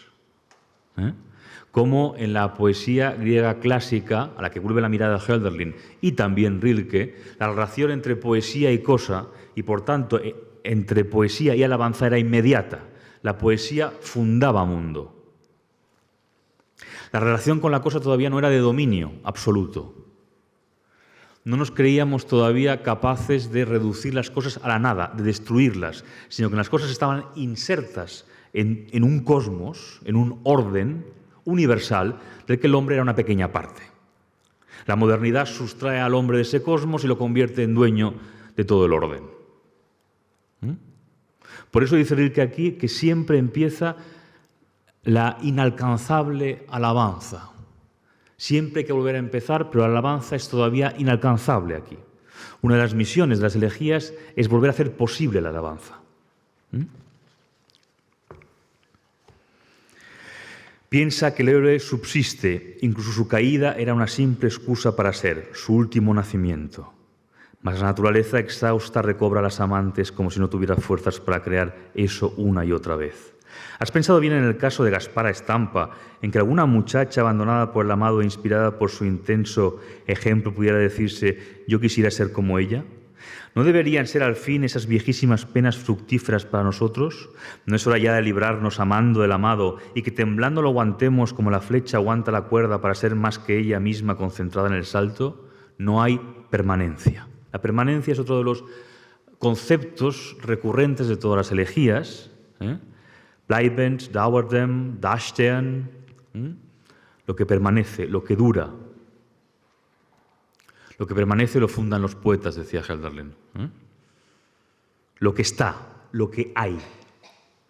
Como en la poesía griega clásica, a la que vuelve la mirada Hölderlin y también Rilke, la relación entre poesía y cosa, y por tanto entre poesía y alabanza era inmediata. La poesía fundaba mundo. La relación con la cosa todavía no era de dominio absoluto. No nos creíamos todavía capaces de reducir las cosas a la nada, de destruirlas, sino que las cosas estaban insertas en un cosmos, en un orden universal del que el hombre era una pequeña parte. La modernidad sustrae al hombre de ese cosmos y lo convierte en dueño de todo el orden. Por eso dice Rilke aquí que siempre empieza la inalcanzable alabanza. Siempre hay que volver a empezar, pero la alabanza es todavía inalcanzable aquí. Una de las misiones de las elegías es volver a hacer posible la alabanza. Piensa que el héroe subsiste, incluso su caída era una simple excusa para ser, su último nacimiento. Mas la naturaleza exhausta recobra a las amantes como si no tuviera fuerzas para crear eso una y otra vez. ¿Has pensado bien en el caso de Gaspara Estampa, en que alguna muchacha abandonada por el amado e inspirada por su intenso ejemplo pudiera decirse «yo quisiera ser como ella»? ¿No deberían ser al fin esas viejísimas penas fructíferas para nosotros? ¿No es hora ya de librarnos amando del amado y que temblando lo aguantemos como la flecha aguanta la cuerda para ser más que ella misma concentrada en el salto? No hay permanencia. La permanencia es otro de los conceptos recurrentes de todas las elegías. Bleibend, dauerdem, dastehen, lo que permanece, lo que dura. Lo que permanece lo fundan los poetas, decía Hölderlin. Lo que está, lo que hay.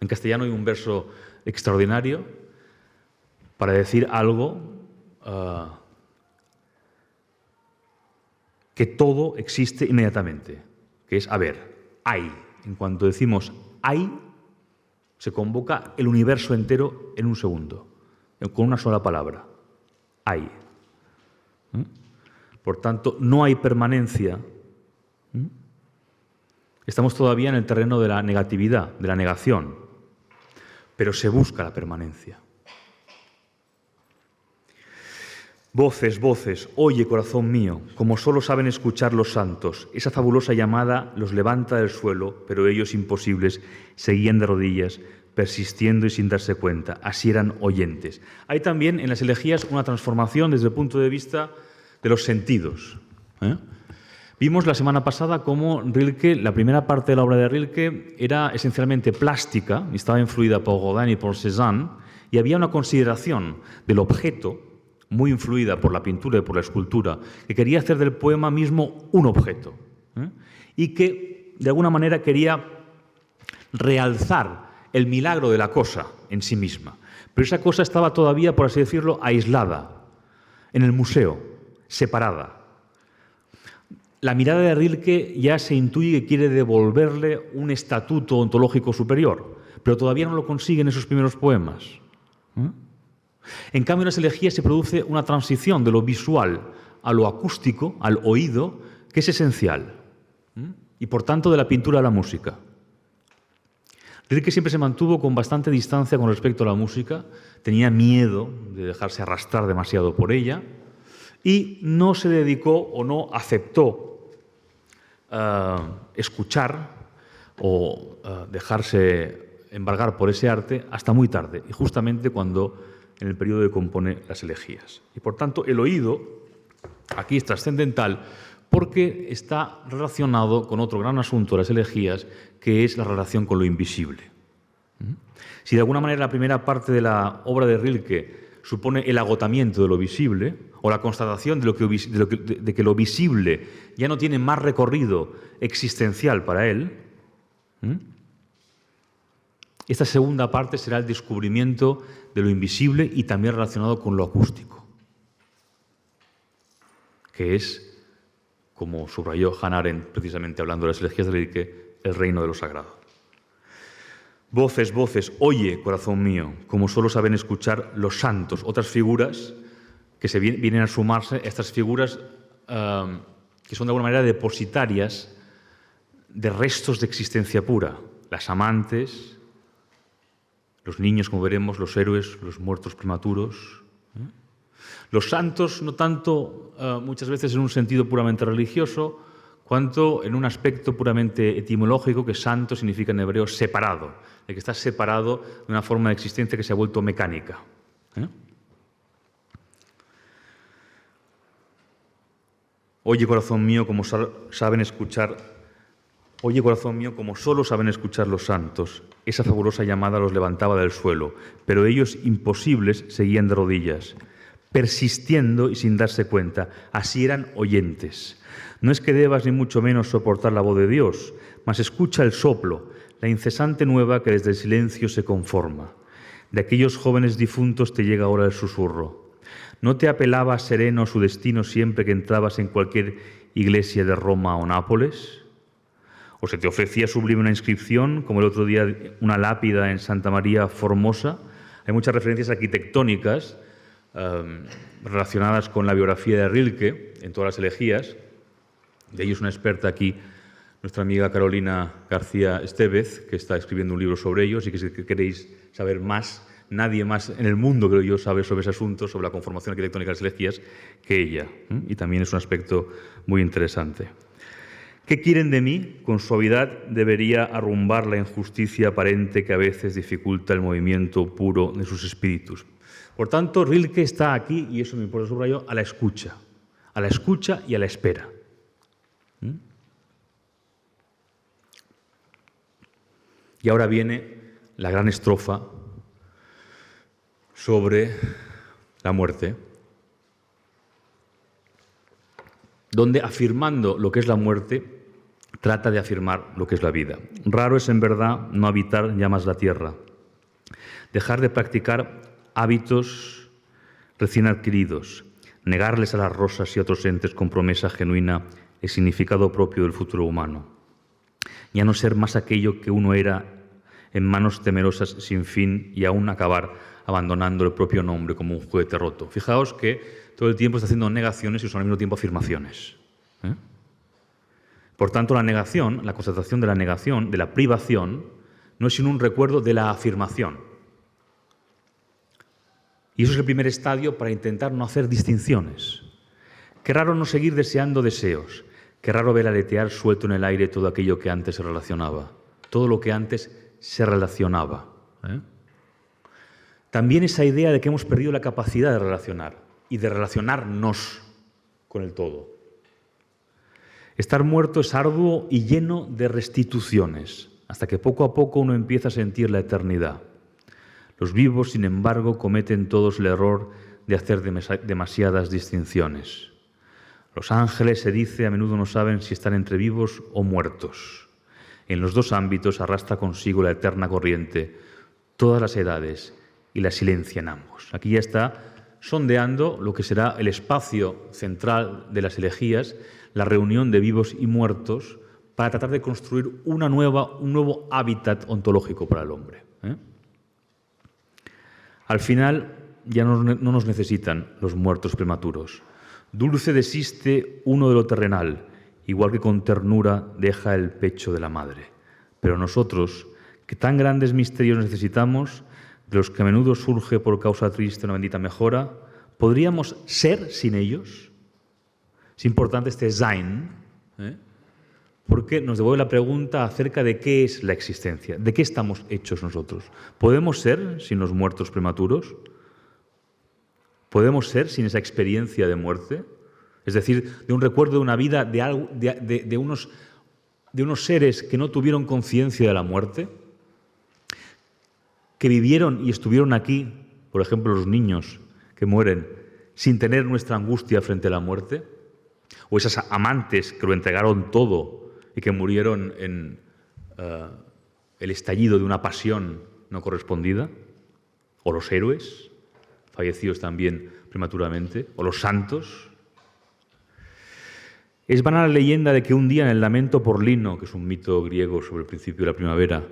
En castellano hay un verso extraordinario para decir algo que todo existe inmediatamente, que es haber, hay. En cuanto decimos hay, se convoca el universo entero en un segundo, con una sola palabra, hay. Por tanto, no hay permanencia. Estamos todavía en el terreno de la negatividad, de la negación, pero se busca la permanencia. Voces, voces, oye, corazón mío, como solo saben escuchar los santos. Esa fabulosa llamada los levanta del suelo, pero ellos imposibles seguían de rodillas, persistiendo y sin darse cuenta. Así eran oyentes. Hay también en las elegías una transformación desde el punto de vista de los sentidos. Vimos la semana pasada cómo Rilke, la primera parte de la obra de Rilke era esencialmente plástica, y estaba influida por Rodin y por Cézanne, y había una consideración del objeto, muy influida por la pintura y por la escultura, que quería hacer del poema mismo un objeto, y que de alguna manera quería realzar el milagro de la cosa en sí misma. Pero esa cosa estaba todavía, por así decirlo, aislada, en el museo, separada. la mirada de Rilke ya se intuye que quiere devolverle un estatuto ontológico superior, pero todavía no lo consigue en esos primeros poemas. En cambio, en las elegías se produce una transición de lo visual a lo acústico, al oído, que es esencial, y por tanto de la pintura a la música. Rilke siempre se mantuvo con bastante distancia con respecto a la música, tenía miedo de dejarse arrastrar demasiado por ella y no se dedicó o no aceptó escuchar o dejarse embargar por ese arte hasta muy tarde, y justamente cuando en el periodo de compone las elegías. Y por tanto el oído aquí es trascendental porque está relacionado con otro gran asunto de las elegías, que es la relación con lo invisible. Si de alguna manera la primera parte de la obra de Rilke supone el agotamiento de lo visible, o la constatación de que lo visible ya no tiene más recorrido existencial para él, esta segunda parte será el descubrimiento de lo invisible y también relacionado con lo acústico, que es, como subrayó Hannah Arendt, precisamente hablando de las elegías de Rilke, el reino de lo sagrado. Voces, voces, oye, corazón mío, como solo saben escuchar los santos, otras figuras que se vienen a sumarse a estas figuras que son de alguna manera depositarias de restos de existencia pura. Las amantes, los niños, como veremos, los héroes, los muertos prematuros. Los santos, no tanto muchas veces en un sentido puramente religioso, cuanto en un aspecto puramente etimológico, que santo significa en hebreo separado, de que está separado de una forma de existencia que se ha vuelto mecánica. Oye, corazón mío, como saben escuchar, oye, corazón mío, como solo saben escuchar los santos. Esa fabulosa llamada los levantaba del suelo, pero ellos, imposibles, seguían de rodillas, persistiendo y sin darse cuenta. Así eran oyentes. No es que debas ni mucho menos soportar la voz de Dios, mas escucha el soplo, la incesante nueva que desde el silencio se conforma. De aquellos jóvenes difuntos te llega ahora el susurro. ¿No te apelaba sereno su destino siempre que entrabas en cualquier iglesia de Roma o Nápoles? ¿O se te ofrecía sublime una inscripción, como el otro día una lápida en Santa María Formosa? Hay muchas referencias arquitectónicas relacionadas con la biografía de Rilke en todas las elegías. De ellos una experta aquí, nuestra amiga Carolina García Estevez, que está escribiendo un libro sobre ellos, y que si queréis saber más, nadie más en el mundo, creo yo, sabe sobre ese asunto, sobre la conformación arquitectónica de las elegías, que ella. Y también es un aspecto muy interesante. ¿Qué quieren de mí? Con suavidad debería arrumbar la injusticia aparente que a veces dificulta el movimiento puro de sus espíritus. Por tanto, Rilke está aquí, y eso me importa subrayar, a la escucha y a la espera. Y ahora viene la gran estrofa sobre la muerte, donde, afirmando lo que es la muerte, trata de afirmar lo que es la vida. Raro es en verdad no habitar ya más la tierra, dejar de practicar hábitos recién adquiridos, negarles a las rosas y a otros entes con promesa genuina el significado propio del futuro humano, ya no ser más aquello que uno era en manos temerosas sin fin y aún acabar abandonando el propio nombre como un juguete roto. Fijaos que todo el tiempo está haciendo negaciones y son al mismo tiempo afirmaciones. Por tanto, la negación, la constatación de la negación, de la privación, no es sino un recuerdo de la afirmación. Y eso es el primer estadio para intentar no hacer distinciones. Qué raro no seguir deseando deseos, qué raro ver aletear suelto en el aire todo aquello que antes se relacionaba, todo lo que antes se relacionaba. También esa idea de que hemos perdido la capacidad de relacionar y de relacionarnos con el todo. Estar muerto es arduo y lleno de restituciones, hasta que poco a poco uno empieza a sentir la eternidad. Los vivos, sin embargo, cometen todos el error de hacer demasiadas distinciones. Los ángeles, se dice, a menudo no saben si están entre vivos o muertos. En los dos ámbitos arrastra consigo la eterna corriente, todas las edades, y la silencia en ambos. Aquí ya está sondeando lo que será el espacio central de las elegías, la reunión de vivos y muertos para tratar de construir un nuevo hábitat ontológico para el hombre. Al final ya no nos necesitan los muertos prematuros. Dulce desiste uno de lo terrenal, igual que con ternura deja el pecho de la madre. Pero nosotros, que tan grandes misterios necesitamos, de los que a menudo surge por causa triste una bendita mejora, ¿podríamos ser sin ellos? Es importante este Sein, porque nos devuelve la pregunta acerca de qué es la existencia, de qué estamos hechos nosotros. ¿Podemos ser sin los muertos prematuros? ¿Podemos ser sin esa experiencia de muerte? Es decir, de un recuerdo de una vida de unos seres que no tuvieron conciencia de la muerte, que vivieron y estuvieron aquí, por ejemplo, los niños que mueren sin tener nuestra angustia frente a la muerte, o esas amantes que lo entregaron todo y que murieron en el estallido de una pasión no correspondida, o los héroes, fallecidos también prematuramente, o los santos. Es vana la leyenda de que un día en el lamento por Lino, que es un mito griego sobre el principio de la primavera,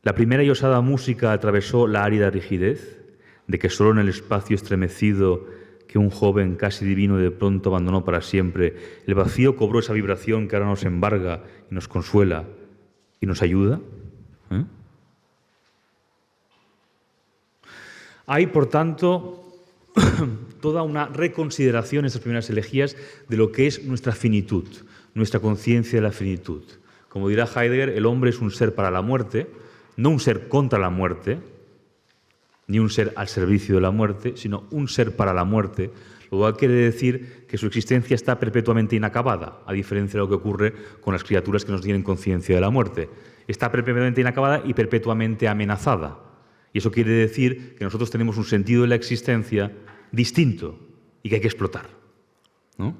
la primera y osada música atravesó la árida rigidez, de que solo en el espacio estremecido que un joven casi divino de pronto abandonó para siempre, el vacío cobró esa vibración que ahora nos embarga y nos consuela y nos ayuda. Hay, por tanto, toda una reconsideración en estas primeras elegías de lo que es nuestra finitud, nuestra conciencia de la finitud. Como dirá Heidegger, el hombre es un ser para la muerte, no un ser contra la muerte, ni un ser al servicio de la muerte, sino un ser para la muerte, lo cual quiere decir que su existencia está perpetuamente inacabada, a diferencia de lo que ocurre con las criaturas que no tienen conciencia de la muerte. Está perpetuamente inacabada y perpetuamente amenazada. Y eso quiere decir que nosotros tenemos un sentido de la existencia distinto y que hay que explotar, ¿no?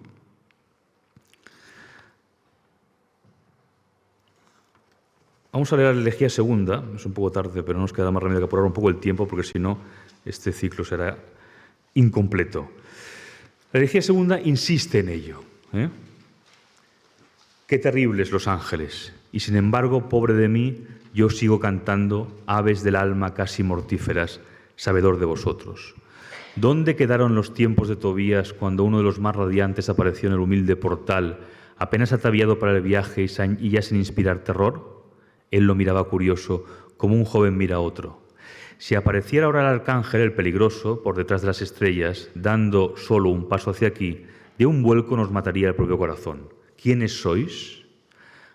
Vamos a leer la elegía segunda, es un poco tarde, pero no nos queda más remedio que apurar un poco el tiempo, porque si no, este ciclo será incompleto. La elegía segunda insiste en ello. Qué terribles los ángeles, y sin embargo, pobre de mí, yo sigo cantando aves del alma casi mortíferas, sabedor de vosotros. ¿Dónde quedaron los tiempos de Tobías cuando uno de los más radiantes apareció en el humilde portal, apenas ataviado para el viaje y ya sin inspirar terror? Él lo miraba curioso, como un joven mira a otro. Si apareciera ahora el arcángel, el peligroso, por detrás de las estrellas, dando solo un paso hacia aquí, de un vuelco nos mataría el propio corazón. ¿Quiénes sois?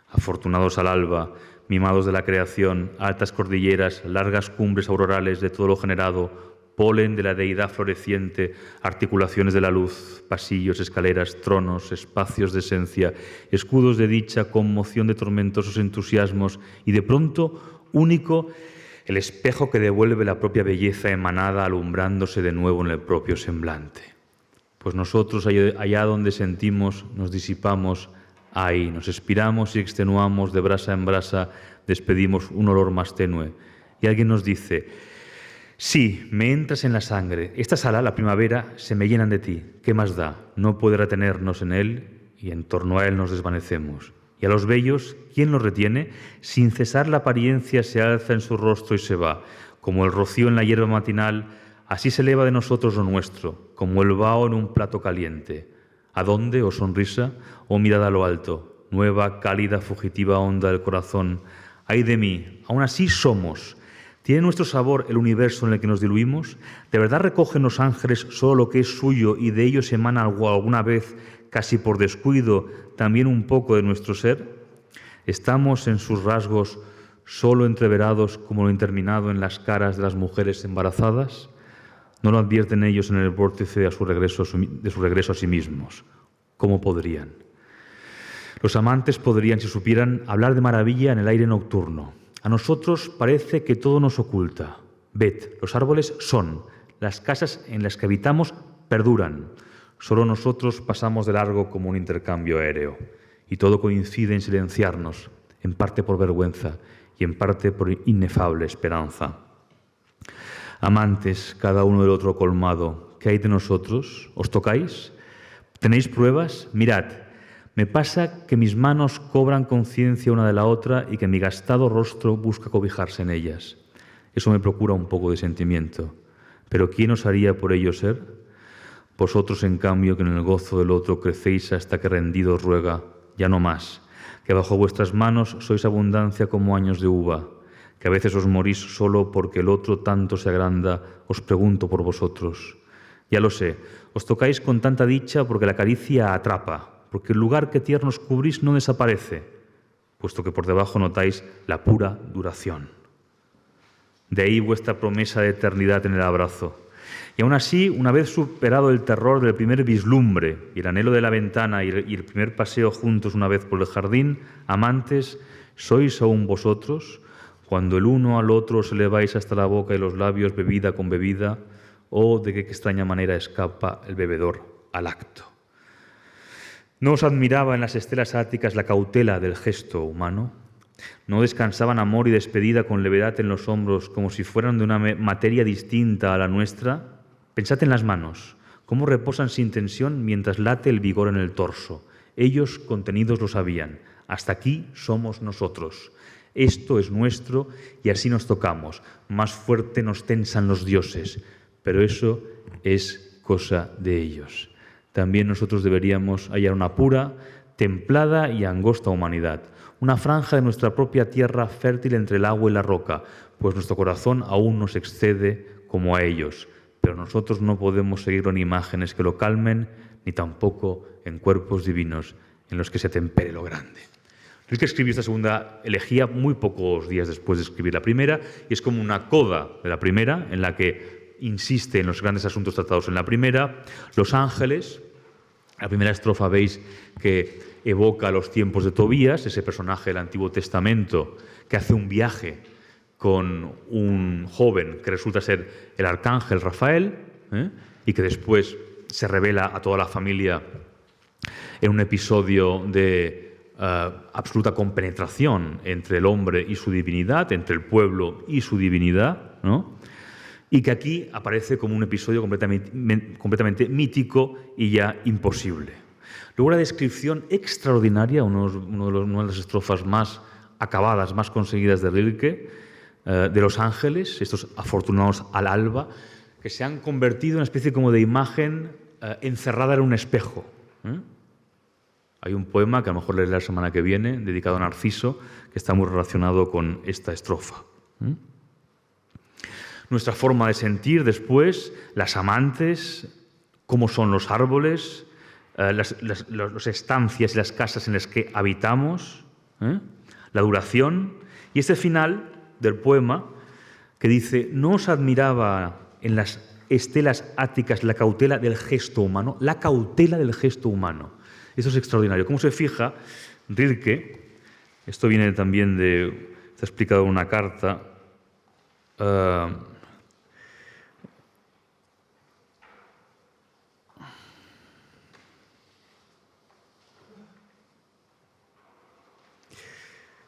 Afortunados al alba, mimados de la creación, altas cordilleras, largas cumbres aurorales de todo lo generado, polen de la deidad floreciente, articulaciones de la luz, pasillos, escaleras, tronos, espacios de esencia, escudos de dicha, conmoción de tormentosos entusiasmos y de pronto, único, el espejo que devuelve la propia belleza emanada alumbrándose de nuevo en el propio semblante. Pues nosotros, allá donde sentimos, nos disipamos, ahí nos expiramos y extenuamos de brasa en brasa, despedimos un olor más tenue. Y alguien nos dice: sí, me entras en la sangre. Esta sala, la primavera, se me llenan de ti. ¿Qué más da? No puede retenernos en él y en torno a él nos desvanecemos. Y a los bellos, ¿quién los retiene? Sin cesar la apariencia se alza en su rostro y se va. Como el rocío en la hierba matinal, así se eleva de nosotros lo nuestro, como el vaho en un plato caliente. ¿A dónde, oh sonrisa, oh mirada a lo alto? Nueva, cálida, fugitiva onda del corazón. ¡Ay de mí! Aún así somos. ¿Tiene nuestro sabor el universo en el que nos diluimos? ¿De verdad recogen los ángeles solo lo que es suyo y de ellos emana algo alguna vez, casi por descuido, también un poco de nuestro ser? ¿Estamos en sus rasgos solo entreverados como lo interminado en las caras de las mujeres embarazadas? ¿No lo advierten ellos en el vórtice de su regreso a sí mismos? ¿Cómo podrían? Los amantes podrían, si supieran, hablar de maravilla en el aire nocturno. A nosotros parece que todo nos oculta. Ved, los árboles son, las casas en las que habitamos perduran. Solo nosotros pasamos de largo como un intercambio aéreo. Y todo coincide en silenciarnos, en parte por vergüenza y en parte por inefable esperanza. Amantes, cada uno del otro colmado, ¿qué hay de nosotros? ¿Os tocáis? ¿Tenéis pruebas? Mirad, Me pasa que mis manos cobran conciencia una de la otra y que mi gastado rostro busca cobijarse en ellas. Eso me procura un poco de sentimiento. Pero ¿quién os haría por ello ser? Vosotros, en cambio, que en el gozo del otro crecéis hasta que rendido os ruega, ya no más, que bajo vuestras manos sois abundancia como años de uva, que a veces os morís solo porque el otro tanto se agranda, os pregunto por vosotros. Ya lo sé, os tocáis con tanta dicha porque la caricia atrapa, porque el lugar que tiernos cubrís no desaparece, puesto que por debajo notáis la pura duración. De ahí vuestra promesa de eternidad en el abrazo. Y aún así, una vez superado el terror del primer vislumbre y el anhelo de la ventana y el primer paseo juntos una vez por el jardín, amantes, ¿sois aún vosotros? Cuando el uno al otro os eleváis hasta la boca y los labios bebida con bebida, ¿o de qué extraña manera escapa el bebedor al acto? ¿No os admiraba en las estelas áticas la cautela del gesto humano? ¿No descansaban amor y despedida con levedad en los hombros como si fueran de una materia distinta a la nuestra? Pensad en las manos, cómo reposan sin tensión mientras late el vigor en el torso. Ellos contenidos lo sabían. Hasta aquí somos nosotros. Esto es nuestro y así nos tocamos. Más fuerte nos tensan los dioses, pero eso es cosa de ellos. También nosotros deberíamos hallar una pura, templada y angosta humanidad, una franja de nuestra propia tierra fértil entre el agua y la roca, pues nuestro corazón aún nos excede como a ellos, pero nosotros no podemos seguirlo en imágenes que lo calmen, ni tampoco en cuerpos divinos en los que se atempere lo grande. Rilke escribió esta segunda elegía muy pocos días después de escribir la primera, y es como una coda de la primera, en la que insiste en los grandes asuntos tratados en la primera. Los ángeles, la primera estrofa veis que evoca los tiempos de Tobías, ese personaje del Antiguo Testamento que hace un viaje con un joven que resulta ser el arcángel Rafael, y que después se revela a toda la familia en un episodio de absoluta compenetración entre el hombre y su divinidad, entre el pueblo y su divinidad, ¿no? Y que aquí aparece como un episodio completamente mítico y ya imposible. Luego la descripción extraordinaria, una de las estrofas más acabadas, más conseguidas de Rilke, de los ángeles, estos afortunados al alba, que se han convertido en una especie como de imagen encerrada en un espejo. Hay un poema que a lo mejor leeré la semana que viene, dedicado a Narciso, que está muy relacionado con esta estrofa. Nuestra forma de sentir después, las amantes, cómo son los árboles, las estancias y las casas en las que habitamos, la duración, y este final del poema que dice: ¿no os admiraba en las estelas áticas la cautela del gesto humano? La cautela del gesto humano. Eso es extraordinario. ¿Cómo se fija Rilke? Esto viene también está explicado en una carta.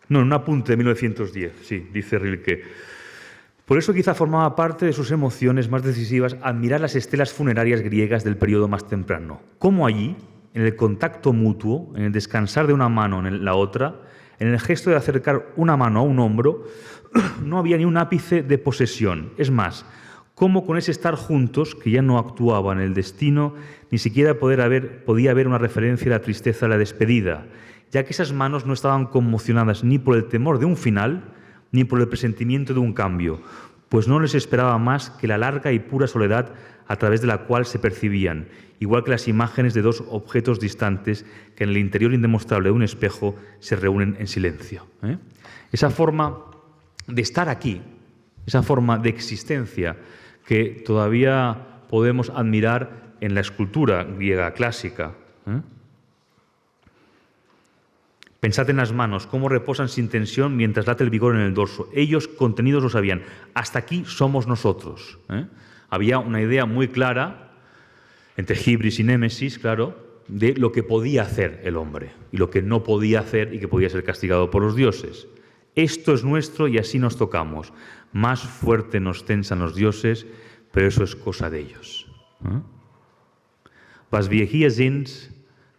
No, en un apunte de 1910, sí, dice Rilke. Por eso quizá formaba parte de sus emociones más decisivas admirar las estelas funerarias griegas del periodo más temprano. Cómo allí, en el contacto mutuo, en el descansar de una mano en la otra, en el gesto de acercar una mano a un hombro, no había ni un ápice de posesión. Es más, cómo con ese estar juntos, que ya no actuaba en el destino, ni siquiera podía haber una referencia a la tristeza de la despedida, ya que esas manos no estaban conmocionadas ni por el temor de un final, ni por el presentimiento de un cambio, pues no les esperaba más que la larga y pura soledad a través de la cual se percibían, igual que las imágenes de dos objetos distantes que en el interior indemostrable de un espejo se reúnen en silencio. Esa forma de estar aquí, esa forma de existencia que todavía podemos admirar en la escultura griega clásica. Pensad en las manos, cómo reposan sin tensión mientras late el vigor en el dorso. Ellos contenidos lo sabían. Hasta aquí somos nosotros. Había una idea muy clara, entre Hibris y Némesis, claro, de lo que podía hacer el hombre y lo que no podía hacer y que podía ser castigado por los dioses. Esto es nuestro y así nos tocamos. Más fuerte nos tensan los dioses, pero eso es cosa de ellos. Was wir hier sind,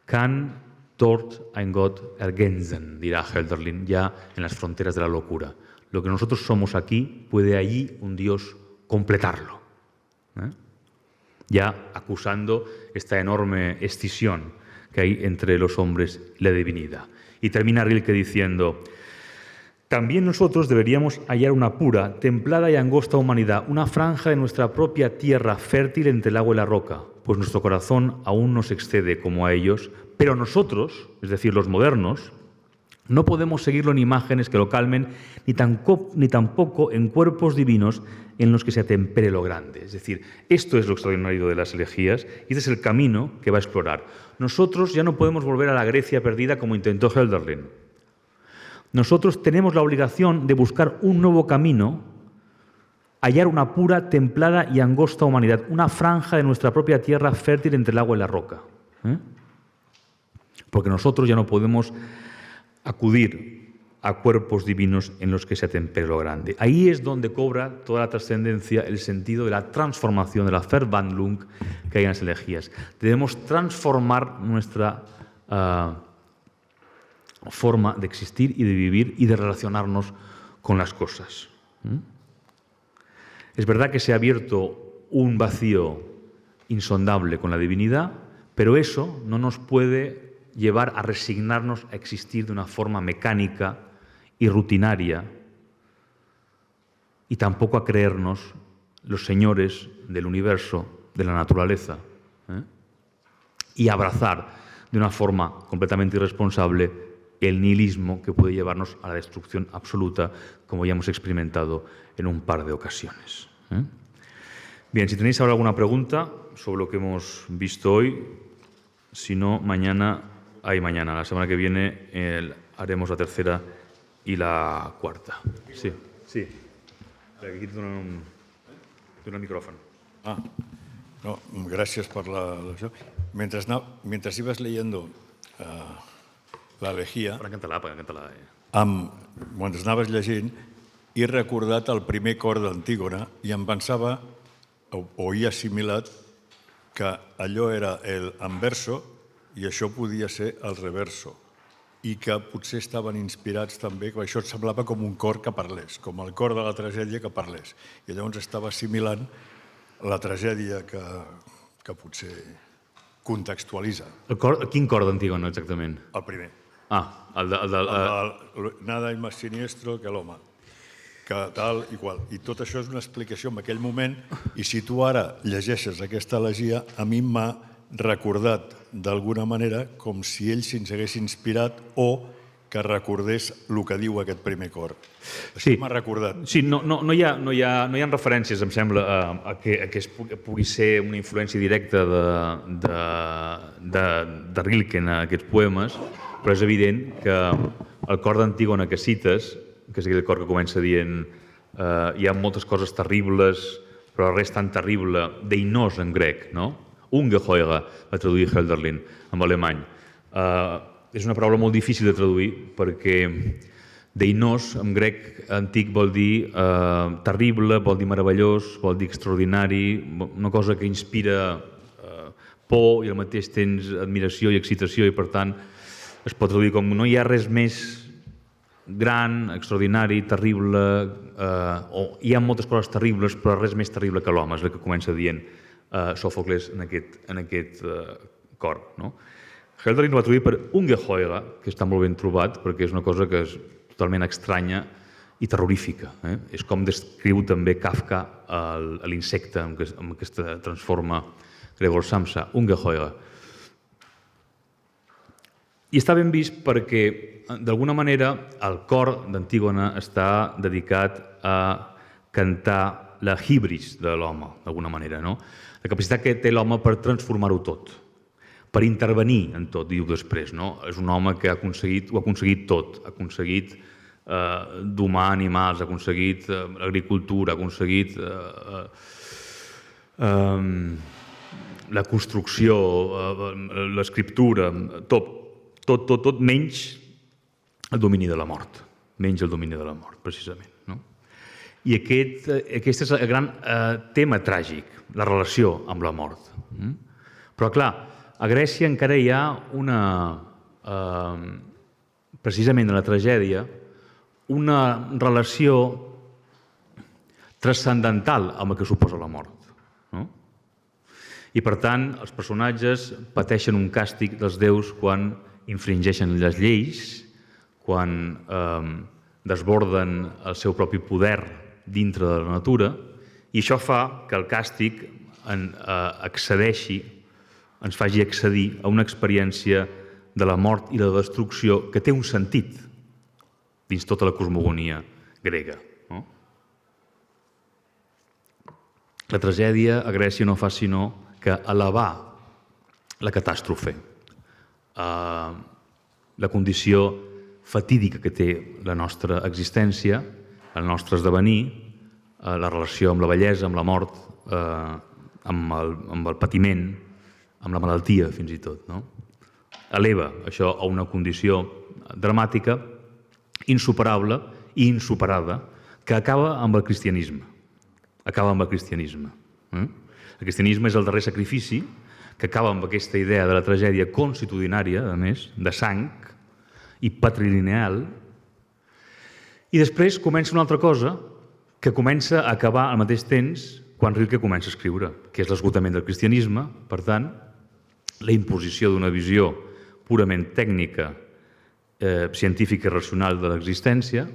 kann Dort ein Gott ergänzen, dirá Hölderlin, ya en las fronteras de la locura. Lo que nosotros somos aquí, puede allí un Dios completarlo. Ya acusando esta enorme escisión que hay entre los hombres y la divinidad. Y termina Rilke diciendo: también nosotros deberíamos hallar una pura, templada y angosta humanidad, una franja de nuestra propia tierra fértil entre el agua y la roca, pues nuestro corazón aún nos excede como a ellos, pero nosotros, es decir, los modernos, no podemos seguirlo en imágenes que lo calmen, ni tampoco en cuerpos divinos en los que se atempere lo grande. Es decir, esto es lo extraordinario de las elegías y este es el camino que va a explorar. Nosotros ya no podemos volver a la Grecia perdida como intentó Hölderlin. Nosotros tenemos la obligación de buscar un nuevo camino, hallar una pura, templada y angosta humanidad, una franja de nuestra propia tierra fértil entre el agua y la roca. Porque nosotros ya no podemos acudir a cuerpos divinos en los que se atempere lo grande. Ahí es donde cobra toda la trascendencia el sentido de la transformación, de la Verwandlung que hay en las elegías. Debemos transformar nuestra forma de existir y de vivir y de relacionarnos con las cosas. Es verdad que se ha abierto un vacío insondable con la divinidad, pero eso no nos puede llevar a resignarnos a existir de una forma mecánica y rutinaria y tampoco a creernos los señores del universo, de la naturaleza, y abrazar de una forma completamente irresponsable el nihilismo que puede llevarnos a la destrucción absoluta, como ya hemos experimentado en un par de ocasiones. Bien, si tenéis ahora alguna pregunta sobre lo que hemos visto hoy, si no, la semana que viene haremos la tercera y la cuarta. Sí. Aquí té un micrófono. No, gràcies per això. Mentre ibas leyendo la elegía, Parla en català. mentre anaves llegint, he recordat el primer cor d'Antígona i em pensava, o he assimilat, que allò era el anverso i això podia ser el reverso, i que potser estaven inspirats també, que això et semblava com un cor que parlés, com el cor de la tragèdia que parlés. I llavors estava assimilant la tragèdia que potser contextualitza. Quin cor d'Antígona, exactament? El primer. Nada hay más siniestro que l'home. Que tal i qual. I tot això és una explicació en aquell moment, i si tu ara llegeixes aquesta elegia, a mi m'ha recordat d'alguna manera com si ell se'ns hagués inspirat o que recordés el que diu aquest primer cor. Això m'ha recordat. Sí, no hi ha referències, em sembla, a que pugui ser una influència directa de Rilke en aquests poemes, però és evident que el cor d'Antígona que cites, que és aquell cor que comença dient hi ha moltes coses terribles, però res tan terrible, deinos en grec, no? Ungeheuer, va traduir Hölderlin en alemany. És una paraula molt difícil de traduir perquè deinos en grec antic vol dir terrible, vol dir meravellós, vol dir extraordinari, una cosa que inspira por i al mateix temps admiració i excitació, i per tant es pot traduir com no hi ha res més gran, extraordinari, terrible, o hi ha moltes coses terribles, però res més terrible que l'home, és el que comença dient Sòfocles en aquest cor. Hölderlin ho va traduir per Ungeheuer, que està molt ben trobat, perquè és una cosa que és totalment estranya i terrorífica. És com descriu també Kafka l'insecte en què es transforma Gregor Samsa, Ungeheuer. I està ben vist perquè, d'alguna manera, el cor d'Antígona està dedicat a cantar la hibris de l'home, d'alguna manera, no? La capacitat que té l'home per transformar-ho tot, per intervenir en tot, diu després, no? És un home que ho ha aconseguit tot, ha aconseguit domar animals, ha aconseguit l'agricultura, ha aconseguit la construcció, l'escriptura, tot menys el domini de la mort, precisament. I aquest és el gran tema tràgic, la relació amb la mort. Però, clar, a Grècia encara hi ha precisament de la tragèdia, una relació transcendental amb el que suposa la mort. No? I, per tant, els personatges pateixen un càstig dels déus quan infringeixen les lleis, quan desborden el seu propi poder dintre de la natura, i això fa que el càstig ens faci accedir a una experiència de la mort i la destrucció que té un sentit dins tota la cosmogonia grega. No? La tragèdia a Grècia no fa sinó que elevar la catàstrofe, la condició fatídica que té la nostra existència, el nostre esdevenir, la relació amb la bellesa, amb la mort, amb el patiment, amb la malaltia, fins i tot. No? Eleva això a una condició dramàtica, insuperable i insuperada, que acaba amb el cristianisme. Acaba amb el cristianisme. El cristianisme és el darrer sacrifici que acaba amb aquesta idea de la tragèdia constitucionària, a més, de sang i patrilineal, i després comença una altra cosa que comença a acabar al mateix temps quan Rilke comença a escriure, que és l'esgotament del cristianisme, per tant, la imposició d'una visió purament tècnica, científica i racional de l'existència,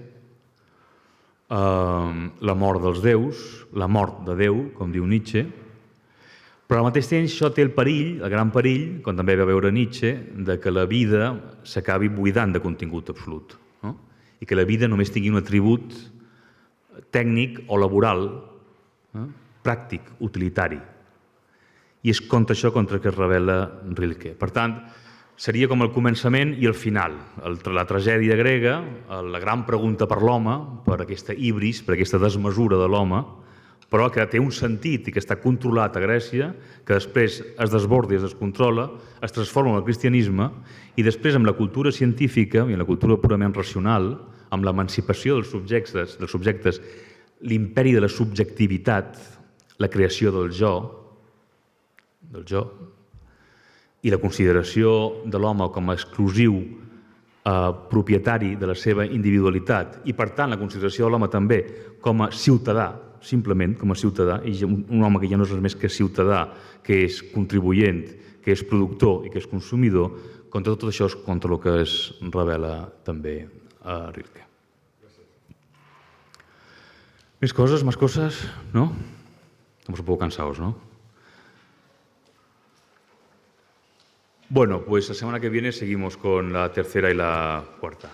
la mort dels déus, la mort de Déu, com diu Nietzsche, però al mateix temps això té el perill, el gran perill, com també va veure Nietzsche, de que la vida s'acabi buidant de contingut absolut, no? I que la vida només tingui un atribut tècnic o laboral, pràctic, utilitari. I és contra això contra què es rebel·la Rilke. Per tant, seria com el començament i el final. La tragèdia grega, la gran pregunta per l'home, per aquesta ibris, per aquesta desmesura de l'home, però que té un sentit i que està controlat a Grècia, que després es desborda i es descontrola, es transforma en el cristianisme, i després amb la cultura científica i en la cultura purament racional, amb l'emancipació dels subjectes, l'imperi de la subjectivitat, la creació del jo, i la consideració de l'home com a exclusiu propietari de la seva individualitat i, per tant, la consideració de l'home també com a ciutadà, simplement com a ciutadà, i un home que ja no és res més que ciutadà, que és contribuent, que és productor i que és consumidor, contra tot això és contra el que es revela també a Rilke. Més cosas, más cosas, ¿no? Estamos un poco cansados, ¿no? Bueno, pues la semana que viene seguimos con la tercera y la cuarta.